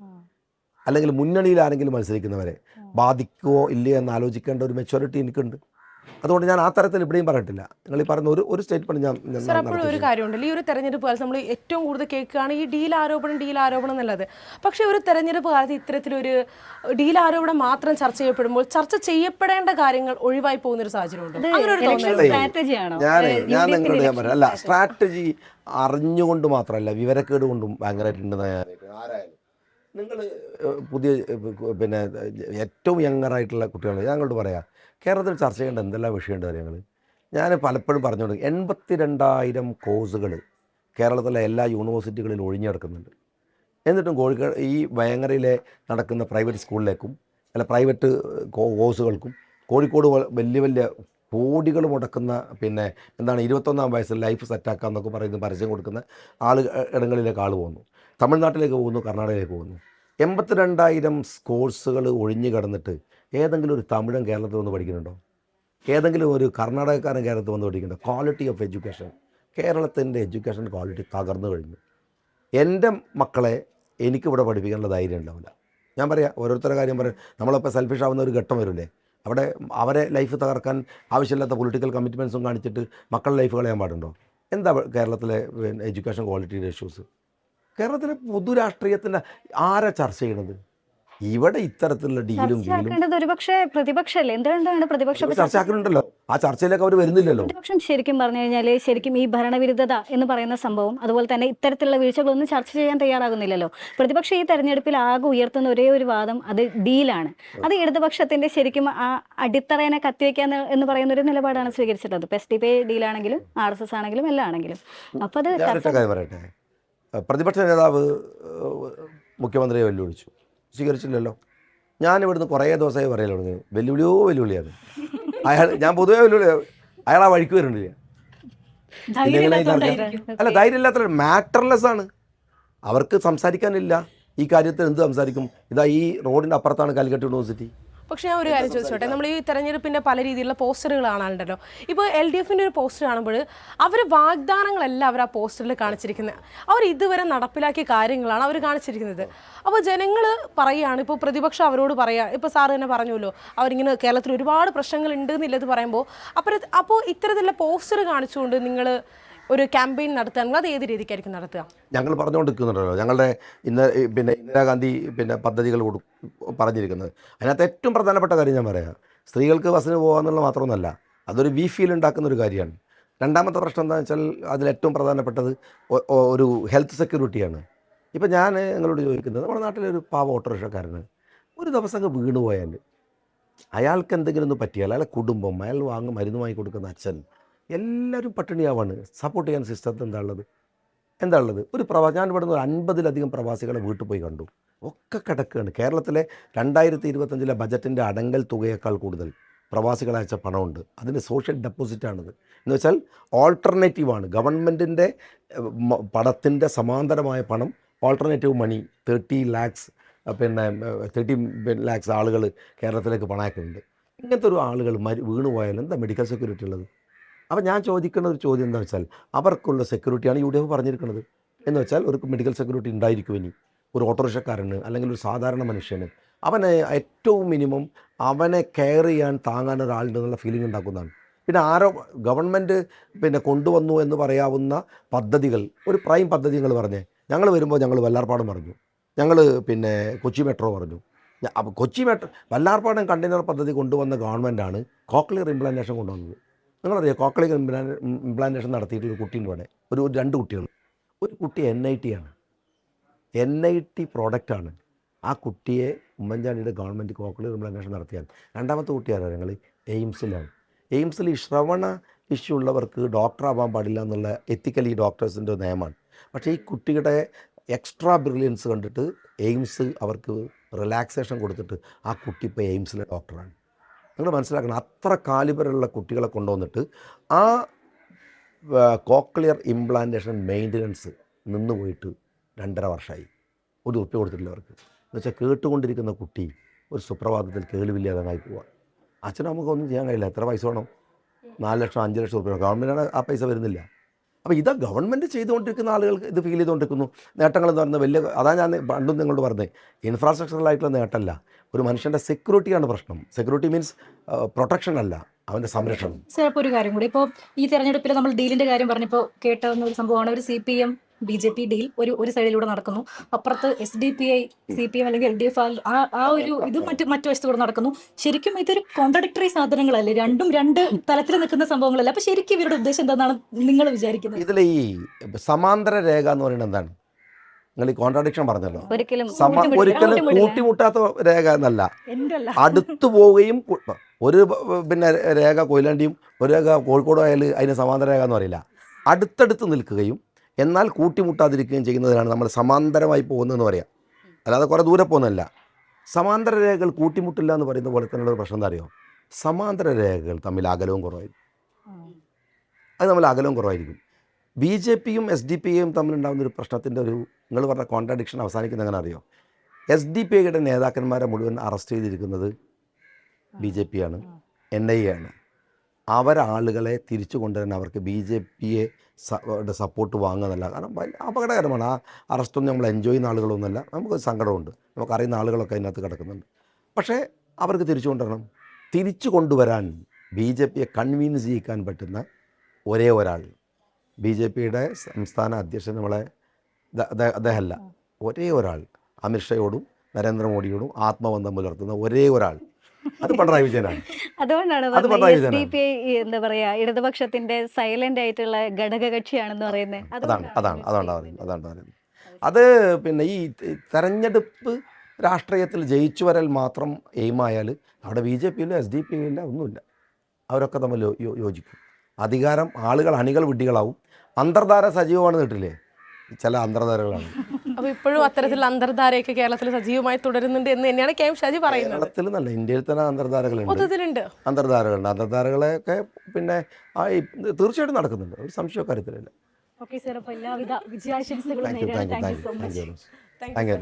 അല്ലെങ്കിൽ മുന്നണിയിൽ ആരെങ്കിലും മത്സരിക്കുന്നവരെ ബാധിക്കുമോ ഇല്ലയോ എന്ന് ആലോചിക്കേണ്ട ഒരു മെച്യൂരിറ്റി എനിക്കുണ്ട്. അതുകൊണ്ട് ഞാൻ ആ തരത്തിൽ ഇവിടെയും പറഞ്ഞിട്ടില്ല. നിങ്ങൾ ഈ പറയുന്ന ഒരു സ്റ്റേറ്റ്മെന്റ് ഞാൻ സാർ, അപ്പോഴും ഒരു കാര്യമുണ്ടല്ലോ, ഈ ഒരു തെരഞ്ഞെടുപ്പ് കാലത്ത് നമ്മൾ ഏറ്റവും കൂടുതൽ കേൾക്കുകയാണ് ഈ ഡീൽ ആരോപണം എന്നുള്ളത്. പക്ഷേ ഒരു തെരഞ്ഞെടുപ്പ് കാലത്ത് ഇത്തരത്തിലൊരു ഡീൽ ആരോപണം മാത്രം ചർച്ച ചെയ്യപ്പെടുമ്പോൾ ചർച്ച ചെയ്യപ്പെടേണ്ട കാര്യങ്ങൾ ഒഴിവായി പോകുന്ന ഒരു സാഹചര്യമുണ്ട്. ഞാൻ നിങ്ങളോട് ഞാൻ പറയാം, അല്ല സ്ട്രാറ്റജി അറിഞ്ഞുകൊണ്ട് മാത്രമല്ല വിവരക്കേട് കൊണ്ടും ഭയങ്കരമായിട്ടുണ്ടെന്ന് ആരായാലും. നിങ്ങൾ പുതിയ പിന്നെ ഏറ്റവും യങ്ങറായിട്ടുള്ള കുട്ടികൾ ഞങ്ങളോട് പറയാം, കേരളത്തിൽ ചർച്ച ചെയ്യേണ്ട എന്തെല്ലാം വിഷയമുണ്ട് കാര്യങ്ങൾ. ഞാൻ പലപ്പോഴും പറഞ്ഞുകൊണ്ട് 82,000 കോഴ്സുകൾ കേരളത്തിലെ എല്ലാ യൂണിവേഴ്സിറ്റികളിലും ഒഴിഞ്ഞെടുക്കുന്നുണ്ട്. എന്നിട്ടും കോഴിക്കോട് ഈ വേങ്ങരയിലെ നടക്കുന്ന പ്രൈവറ്റ് സ്കൂളിലേക്കും അല്ല പ്രൈവറ്റ് കോഴ്സുകൾക്കും കോഴിക്കോട് വലിയ കോടികൾ മുടക്കുന്ന പിന്നെ എന്താണ് 21-ാം വയസ്സിൽ ലൈഫ് സെറ്റാക്കുക എന്നൊക്കെ പറയുന്ന പരസ്യം കൊടുക്കുന്ന ഇടങ്ങളിലേക്ക് ആൾ പോകുന്നു. തമിഴ്നാട്ടിലേക്ക് പോകുന്നു, കർണാടകയിലേക്ക് പോകുന്നു. 82,000 കോഴ്സുകൾ ഒഴിഞ്ഞു കിടന്നിട്ട് ഏതെങ്കിലും ഒരു തമിഴൻ കേരളത്തിൽ ഒന്ന് പഠിക്കുന്നുണ്ടോ? ഏതെങ്കിലും ഒരു കർണാടകക്കാരൻ കേരളത്തിൽ വന്ന് പഠിക്കേണ്ട ക്വാളിറ്റി ഓഫ് എഡ്യൂക്കേഷൻ, കേരളത്തിൻ്റെ എഡ്യൂക്കേഷൻ ക്വാളിറ്റി തകർന്നു കഴിഞ്ഞു. എൻ്റെ മക്കളെ എനിക്കിവിടെ പഠിപ്പിക്കാനുള്ള ധൈര്യം ഉണ്ടാവില്ല. ഞാൻ പറയാം, ഓരോരുത്തരുടെ കാര്യം പറയാം. നമ്മളിപ്പോൾ സെൽഫിഷ് ആവുന്ന ഒരു ഘട്ടം വരില്ലേ, അവിടെ അവരെ ലൈഫ് തകർക്കാൻ ആവശ്യമില്ലാത്ത പൊളിറ്റിക്കൽ കമ്മിറ്റ്മെൻറ്റ്സും കാണിച്ചിട്ട് മക്കളുടെ ലൈഫ് കളയാൻ പാടുണ്ടോ? എന്താ കേരളത്തിലെ എഡ്യൂക്കേഷൻ ക്വാളിറ്റിയുടെ ഇഷ്യൂസ്? കേരളത്തിലെ പൊതുരാഷ്ട്രീയത്തിൻ്റെ ആരാ ചർച്ച ചെയ്യണത്? ഇവിടെ ഇത്തരത്തിലുള്ള ഡീലും ചർച്ചയാക്കേണ്ടത് ഒരുപക്ഷെ പ്രതിപക്ഷമല്ലേ? എന്തുകൊണ്ടാണ് പ്രതിപക്ഷം ചർച്ചയാക്കുന്നുണ്ടല്ലോ, ആ ചർച്ചയിലേക്ക് അവർ വരുന്നില്ലല്ലോ. പ്രതിപക്ഷം ശരിക്കും പറഞ്ഞു കഴിഞ്ഞാൽ ശരിക്കും ഈ ഭരണവിരുദ്ധത എന്ന് പറയുന്ന സംഭവം, അതുപോലെ തന്നെ ഇത്തരത്തിലുള്ള വീഴ്ചകളൊന്നും ചർച്ച ചെയ്യാൻ തയ്യാറാകുന്നില്ലല്ലോ. പ്രതിപക്ഷം ഈ തെരഞ്ഞെടുപ്പിൽ ആകെ ഉയർത്തുന്ന ഒരേ ഒരു വാദം അത് ഡീലാണ്. അത് ഇടതുപക്ഷത്തിന്റെ ശരിക്കും ആ അടിത്തറയെ കത്തിവെക്കാൻ എന്ന് പറയുന്ന ഒരു നിലപാടാണ് സ്വീകരിച്ചിട്ടുള്ളത്. SDPI ഡീലാണെങ്കിലും RSS ആണെങ്കിലും എല്ലാം ആണെങ്കിലും. അപ്പൊ അത് കാര്യം പറയട്ടെ, പ്രതിപക്ഷ നേതാവ് മുഖ്യമന്ത്രിയെ വെല്ലുവിളിച്ചു, സ്വീകരിച്ചില്ലല്ലോ. ഞാനിവിടുന്ന് കുറേ ദിവസമായി പറയല്ലോ തുടങ്ങി, വെല്ലുവിളിയാണ് അയാൾ. ഞാൻ പൊതുവേ അയാൾ ആ വഴിക്ക് വരുന്നില്ല. അല്ല, ധൈര്യം ഇല്ലാത്ത മാറ്റർലെസ് ആണ്. അവർക്ക് സംസാരിക്കാനില്ല. ഈ കാര്യത്തിൽ എന്ത് സംസാരിക്കും? ഇതാ ഈ റോഡിൻ്റെ അപ്പുറത്താണ് കാലിക്കറ്റ് യൂണിവേഴ്സിറ്റി. പക്ഷേ ഞാൻ ഒരു കാര്യം ചോദിച്ചോട്ടെ, നമ്മൾ ഈ തെരഞ്ഞെടുപ്പിൻ്റെ പല രീതിയിലുള്ള പോസ്റ്ററുകൾ കാണാറുണ്ടല്ലോ. ഇപ്പോൾ LDFൻ്റെ ഒരു പോസ്റ്റർ കാണുമ്പോൾ അവർ വാഗ്ദാനങ്ങളല്ല അവർ ആ പോസ്റ്ററിൽ കാണിച്ചിരിക്കുന്നത്, അവർ ഇതുവരെ നടപ്പിലാക്കിയ കാര്യങ്ങളാണ് അവർ കാണിച്ചിരിക്കുന്നത്. അപ്പോൾ ജനങ്ങൾ പറയുകയാണ്, ഇപ്പോൾ പ്രതിപക്ഷം അവരോട് പറയുക, ഇപ്പോൾ സാറ് തന്നെ പറഞ്ഞല്ലോ, അവരിങ്ങനെ കേരളത്തിൽ ഒരുപാട് പ്രശ്നങ്ങൾ ഉണ്ട് എന്നുള്ളത് പറയുമ്പോൾ അപ്പോൾ ഇത്തരത്തിലുള്ള പോസ്റ്റർ കാണിച്ചുകൊണ്ട് നിങ്ങൾ ഒരു ക്യാമ്പയിൻ നടത്തുക, അത് ഏത് രീതിക്കായിരിക്കും നടത്തുക? ഞങ്ങൾ പറഞ്ഞുകൊണ്ടിരിക്കുന്നുണ്ടല്ലോ, ഞങ്ങളുടെ ഇന്ദിരാഗാന്ധി പദ്ധതികൾ പറഞ്ഞിരിക്കുന്നത്. അതിനകത്ത് ഏറ്റവും പ്രധാനപ്പെട്ട കാര്യം ഞാൻ പറയാം, സ്ത്രീകൾക്ക് ബസ്സിന് പോകാമെന്നുള്ള മാത്രമൊന്നുമല്ല, അതൊരു ഫീൽ ഉണ്ടാക്കുന്ന ഒരു കാര്യമാണ്. രണ്ടാമത്തെ പ്രശ്നം എന്താണെന്ന് വെച്ചാൽ അതിലേറ്റവും പ്രധാനപ്പെട്ടത് ഒരു ഹെൽത്ത് സെക്യൂരിറ്റിയാണ്. ഇപ്പം ഞാൻ നിങ്ങളോട് ചോദിക്കുന്നത്, നമ്മുടെ നാട്ടിലൊരു പാവ ഓട്ടോറിക്ഷക്കാരന് ഒരു ദിവസം വീണ് പോയാൽ, അയാൾക്ക് എന്തെങ്കിലും ഒന്ന് പറ്റിയാൽ അയാളെ കുടുംബം, അയാൾ മരുന്ന് വാങ്ങി കൊടുക്കുന്ന അച്ഛൻ, എല്ലാവരും പട്ടിണിയാവാണ്. സപ്പോർട്ട് ചെയ്യാൻ സിസ്റ്റത്തിൽ എന്താ ഉള്ളത്? ഒരു ഞാൻ ഇവിടുന്ന് 50-ലധികം പ്രവാസികളെ വീട്ടിൽ പോയി കണ്ടു, ഒക്കെ കിടക്കുകയാണ്. കേരളത്തിലെ 2025 ബജറ്റിൻ്റെ അടങ്കൽ തുകയേക്കാൾ കൂടുതൽ പ്രവാസികൾ അയച്ച പണമുണ്ട്. അതിന് സോഷ്യൽ ഡെപ്പോസിറ്റാണിത്. എന്ന് വെച്ചാൽ ഓൾട്ടർനേറ്റീവാണ്. ഗവൺമെൻറ്റിൻ്റെ പണത്തിൻ്റെ സമാന്തരമായ പണം, ഓൾട്ടർനേറ്റീവ് മണി. 30 lakhs ആളുകൾ കേരളത്തിലേക്ക് പണം അയക്കുന്നുണ്ട്. ഇങ്ങനത്തെ ഒരു ആളുകൾ വീണ് പോയാൽ എന്താ മെഡിക്കൽ സെക്യൂരിറ്റി ഉള്ളത്? അപ്പോൾ ഞാൻ ചോദിക്കുന്ന ഒരു ചോദ്യം എന്താ വെച്ചാൽ, അവർക്കുള്ള സെക്യൂരിറ്റിയാണ് UDF പറഞ്ഞിരിക്കുന്നത്. എന്ന് വെച്ചാൽ ഒരു മെഡിക്കൽ സെക്യൂരിറ്റി ഉണ്ടായിരിക്കും ഇനി ഒരു ഓട്ടോറിക്ഷക്കാരന് അല്ലെങ്കിൽ ഒരു സാധാരണ മനുഷ്യന്. അവനെ ഏറ്റവും മിനിമം അവനെ കെയർ ചെയ്യാൻ താങ്ങാൻ ഒരാളുണ്ടെന്നുള്ള ഫീലിംഗ് ഉണ്ടാക്കുന്നതാണ്. പിന്നെ ആരോ ഗവൺമെൻറ് കൊണ്ടുവന്നു എന്ന് പറയാവുന്ന പദ്ധതികൾ, ഒരു പ്രൈം പദ്ധതി നിങ്ങൾ പറഞ്ഞേ. ഞങ്ങൾ വരുമ്പോൾ ഞങ്ങൾ വല്ലാർപാടം പറഞ്ഞു, ഞങ്ങൾ കൊച്ചി മെട്രോ പറഞ്ഞു. കൊച്ചി മെട്രോ വല്ലാർപാടം കണ്ടെയ്നർ പദ്ധതി കൊണ്ടുവന്ന ഗവൺമെൻറ്റാണ് കോക്ലിയർ ഇംപ്ലാന്റേഷൻ കൊണ്ടുവന്നത്. നിങ്ങളറിയാം, കോക്ലിയർ ഇംപ്ലാന്റേഷൻ നടത്തിയിട്ടൊരു കുട്ടീൻ്റെ അവിടെ ഒരു 2 കുട്ടികൾ. ഒരു കുട്ടി NIT ആണ്, NIT പ്രോഡക്റ്റാണ്. ആ കുട്ടിയെ ഉമ്മൻചാണ്ടിയുടെ ഗവൺമെൻറ് കോക്ലിയർ ഇംപ്ലാന്റേഷൻ നടത്തിയാൽ. രണ്ടാമത്തെ കുട്ടിയാരോ ഞങ്ങൾ എയിംസിലാണ്. എയിംസിൽ ഈ ശ്രവണ ഇഷ്യൂ ഉള്ളവർക്ക് ഡോക്ടറാവാൻ പാടില്ല എന്നുള്ള എത്തിക്കലി ഡോക്ടേഴ്സിൻ്റെ നിയമമാണ്. പക്ഷേ ഈ കുട്ടിയുടെ എക്സ്ട്രാ ബ്രില്യൻസ് കണ്ടിട്ട് എയിംസ് അവർക്ക് റിലാക്സേഷൻ കൊടുത്തിട്ട് ആ കുട്ടി ഇപ്പോൾ എയിംസിലെ ഡോക്ടറാണ്. നിങ്ങൾ മനസ്സിലാക്കണം, അത്ര കാലിബറുള്ള കുട്ടികളെ കൊണ്ടുവന്നിട്ട് ആ കോക്ലിയർ ഇംപ്ലാന്റേഷൻ മെയിൻ്റനൻസ് നിന്ന് പോയിട്ട് 2.5 വർഷമായി. ഒരു ഉറുപ്പിക കൊടുത്തിട്ടില്ല അവർക്ക്. എന്ന് വെച്ചാൽ കേട്ടുകൊണ്ടിരിക്കുന്ന കുട്ടി ഒരു സുപ്രഭാതത്തിൽ കേൾവില്ലാതായി പോവാം. അച്ഛനും നമുക്കൊന്നും ചെയ്യാൻ കഴിയില്ല. എത്ര പൈസ വേണം? 4 ലക്ഷം 5 ലക്ഷം ഉറുപ്പിക. ഗവൺമെൻറ്റാണ് ആ പൈസ വരുന്നില്ല. അപ്പോൾ ഇതാ ഗവൺമെൻറ് ചെയ്തുകൊണ്ടിരിക്കുന്ന ആളുകൾക്ക് ഇത് ഫീൽ ചെയ്തുകൊണ്ടിരിക്കുന്നു. നേട്ടങ്ങളെന്ന് പറയുന്നത് വലിയ, അതാ ഞാൻ പണ്ടും നിങ്ങളോട് പറഞ്ഞത്, ഇൻഫ്രാസ്ട്രക്ചറലായിട്ടുള്ള നേട്ടമല്ല, ഒരു മനുഷ്യൻ്റെ സെക്യൂരിറ്റിയാണ് പ്രശ്നം. സെക്യൂരിറ്റി മീൻസ് പ്രൊട്ടക്ഷൻ അല്ല, അവൻ്റെ സംരക്ഷണം. സാർ, ഇപ്പോൾ ഒരു കാര്യം കൂടി, ഇപ്പോൾ ഈ തെരഞ്ഞെടുപ്പിൽ നമ്മൾ ഡീലിന്റെ കാര്യം പറഞ്ഞപ്പോൾ കേട്ടാവുന്ന ഒരു സംഭവമാണ്, ഒരു CPM BJP ഡീൽ ഒരു സൈഡിലൂടെ നടക്കുന്നു, അപ്പുറത്ത് SDPI CPM അല്ലെങ്കിൽ LDF ആ ഒരു ഇത് മറ്റു വശത്തൂടെ നടക്കുന്നു. ശരിക്കും ഇതൊരു കോൺട്രഡിക്ടറി സാധനങ്ങളല്ലേ? രണ്ടും 2 തലത്തിൽ നിൽക്കുന്ന സംഭവങ്ങളല്ലേ? അപ്പൊ ശരിക്കും ഇവരുടെ ഉദ്ദേശം എന്താണെന്നാണ് നിങ്ങൾ വിചാരിക്കുന്നത്? ഇതിൽ ഈ സമാന്തര രേഖ എന്ന് പറയുന്നത് എന്താണ്? നിങ്ങൾ ഈ കോൺട്രാഡിക്ഷൻ പറഞ്ഞല്ലോ, ഒരിക്കലും കൂട്ടിമുട്ടാത്ത രേഖ എന്നല്ല. അടുത്തു പോവുകയും ഒരു രേഖ കൊയിലാണ്ടിയും ഒരു രേഖ കോഴിക്കോട് ആയാൽ അതിന് സമാന്തര രേഖ എന്ന് പറയില്ല. അടുത്തടുത്ത് നിൽക്കുകയും എന്നാൽ കൂട്ടിമുട്ടാതിരിക്കുകയും ചെയ്യുന്നതിനാണ് നമ്മൾ സമാന്തരമായി പോകുന്നതെന്ന് പറയാം. അല്ലാതെ കുറേ ദൂരെ പോകുന്നതല്ല. സമാന്തര രേഖകൾ കൂട്ടിമുട്ടില്ല എന്ന് പറയുന്ന പോലെ തന്നെയുള്ള പ്രശ്നം എന്താ അറിയോ? സമാന്തര രേഖകൾ തമ്മിൽ അകലവും കുറവായിരിക്കും. BJPയും SDPIയും തമ്മിലുണ്ടാകുന്ന ഒരു പ്രശ്നത്തിൻ്റെ ഒരു, നിങ്ങൾ പറഞ്ഞ കോൺട്രാഡിക്ഷൻ അവസാനിക്കുന്നത് എങ്ങനെ അറിയോ? SDPIയുടെ നേതാക്കന്മാരെ മുഴുവൻ അറസ്റ്റ് ചെയ്തിരിക്കുന്നത് BJP ആണ്, NIA ആണ്. അവരാളുകളെ തിരിച്ചു കൊണ്ടുവരാൻ അവർക്ക് BJPയെ സപ്പോർട്ട് വാങ്ങുന്നതല്ല. കാരണം അപകടകരമാണ്. ആ അറസ്റ്റൊന്നും നമ്മൾ എൻജോയ് ചെയ്യുന്ന ആളുകളൊന്നുമല്ല. നമുക്ക് സങ്കടമുണ്ട്, നമുക്കറിയുന്ന ആളുകളൊക്കെ അതിനകത്ത് കിടക്കുന്നുണ്ട്. പക്ഷേ അവർക്ക് തിരിച്ചു കൊണ്ടുവരണം. തിരിച്ചു കൊണ്ടുവരാൻ BJPയെ കൺവീൻസ് ചെയ്യിക്കാൻ പറ്റുന്ന ഒരേ ഒരാൾ, BJPയുടെ സംസ്ഥാന അധ്യക്ഷൻ നമ്മളെ അദ്ദേഹമല്ല, ഒരേ ഒരാൾ, അമിത്ഷായോടും നരേന്ദ്രമോദിയോടും ആത്മബന്ധം പുലർത്തുന്ന ഒരേ ഒരാൾ, അത് പിണറായി വിജയനാണ്. അതുകൊണ്ടാണ് അത് പിണറായി വിജയനാണ്. SDP എന്താ പറയാ ഇടതുപക്ഷത്തിന്റെ സൈലന്റ് ആയിട്ടുള്ള ഘടകകക്ഷിയാണെന്ന് പറയുന്നത്. അതുകൊണ്ടാണ് പറയുന്നത്. അത് പിന്നെ ഈ തെരഞ്ഞെടുപ്പ് രാഷ്ട്രീയത്തിൽ ജയിച്ചു വരൽ മാത്രം എയിമായാൽ അവിടെ BJPയില്ല SDP-യില്ല ഒന്നുമില്ല. അവരൊക്കെ തമ്മിൽ യോജിക്കും. അധികാരം ആളുകൾ അണികൾ വിഡ്ഢികളാവും. അന്തർധാര സജീവമാണെന്ന് കേട്ടില്ലേ? ചില അന്തർധാരകളാണ്. അപ്പൊ ഇപ്പോഴും അത്തരത്തിലുള്ള അന്തർധാരയൊക്കെ കേരളത്തിൽ സജീവമായി തുടരുന്നുണ്ട് എന്ന് തന്നെയാണ് KM ഷാജി പറയുന്നത്. കേരളത്തിൽ നല്ല ഇന്ത്യയിൽ തന്നെ അന്തർധാരകളുണ്ട്. അന്തർധാരകളൊക്കെ പിന്നെ തീർച്ചയായിട്ടും നടക്കുന്നുണ്ട്. ഒരു സംശയ കാര്യത്തിലില്ല. ഓക്കെ സർ, അപ്പോൾ എല്ലാവിധ വിജയാശംസകളും താങ്ക് യു.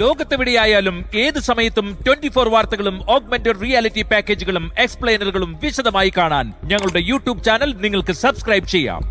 ലോകത്തെവിടെയായാലും ഏത് സമയത്തും 24 വാർത്തകളും ഓഗ്മെന്റഡ് റിയാലിറ്റി പാക്കേജുകളും എക്സ്പ്ലെയിനറുകളും വിശദമായി കാണാൻ ഞങ്ങളുടെ YouTube ചാനൽ നിങ്ങൾക്ക് സബ്സ്ക്രൈബ് ചെയ്യാം.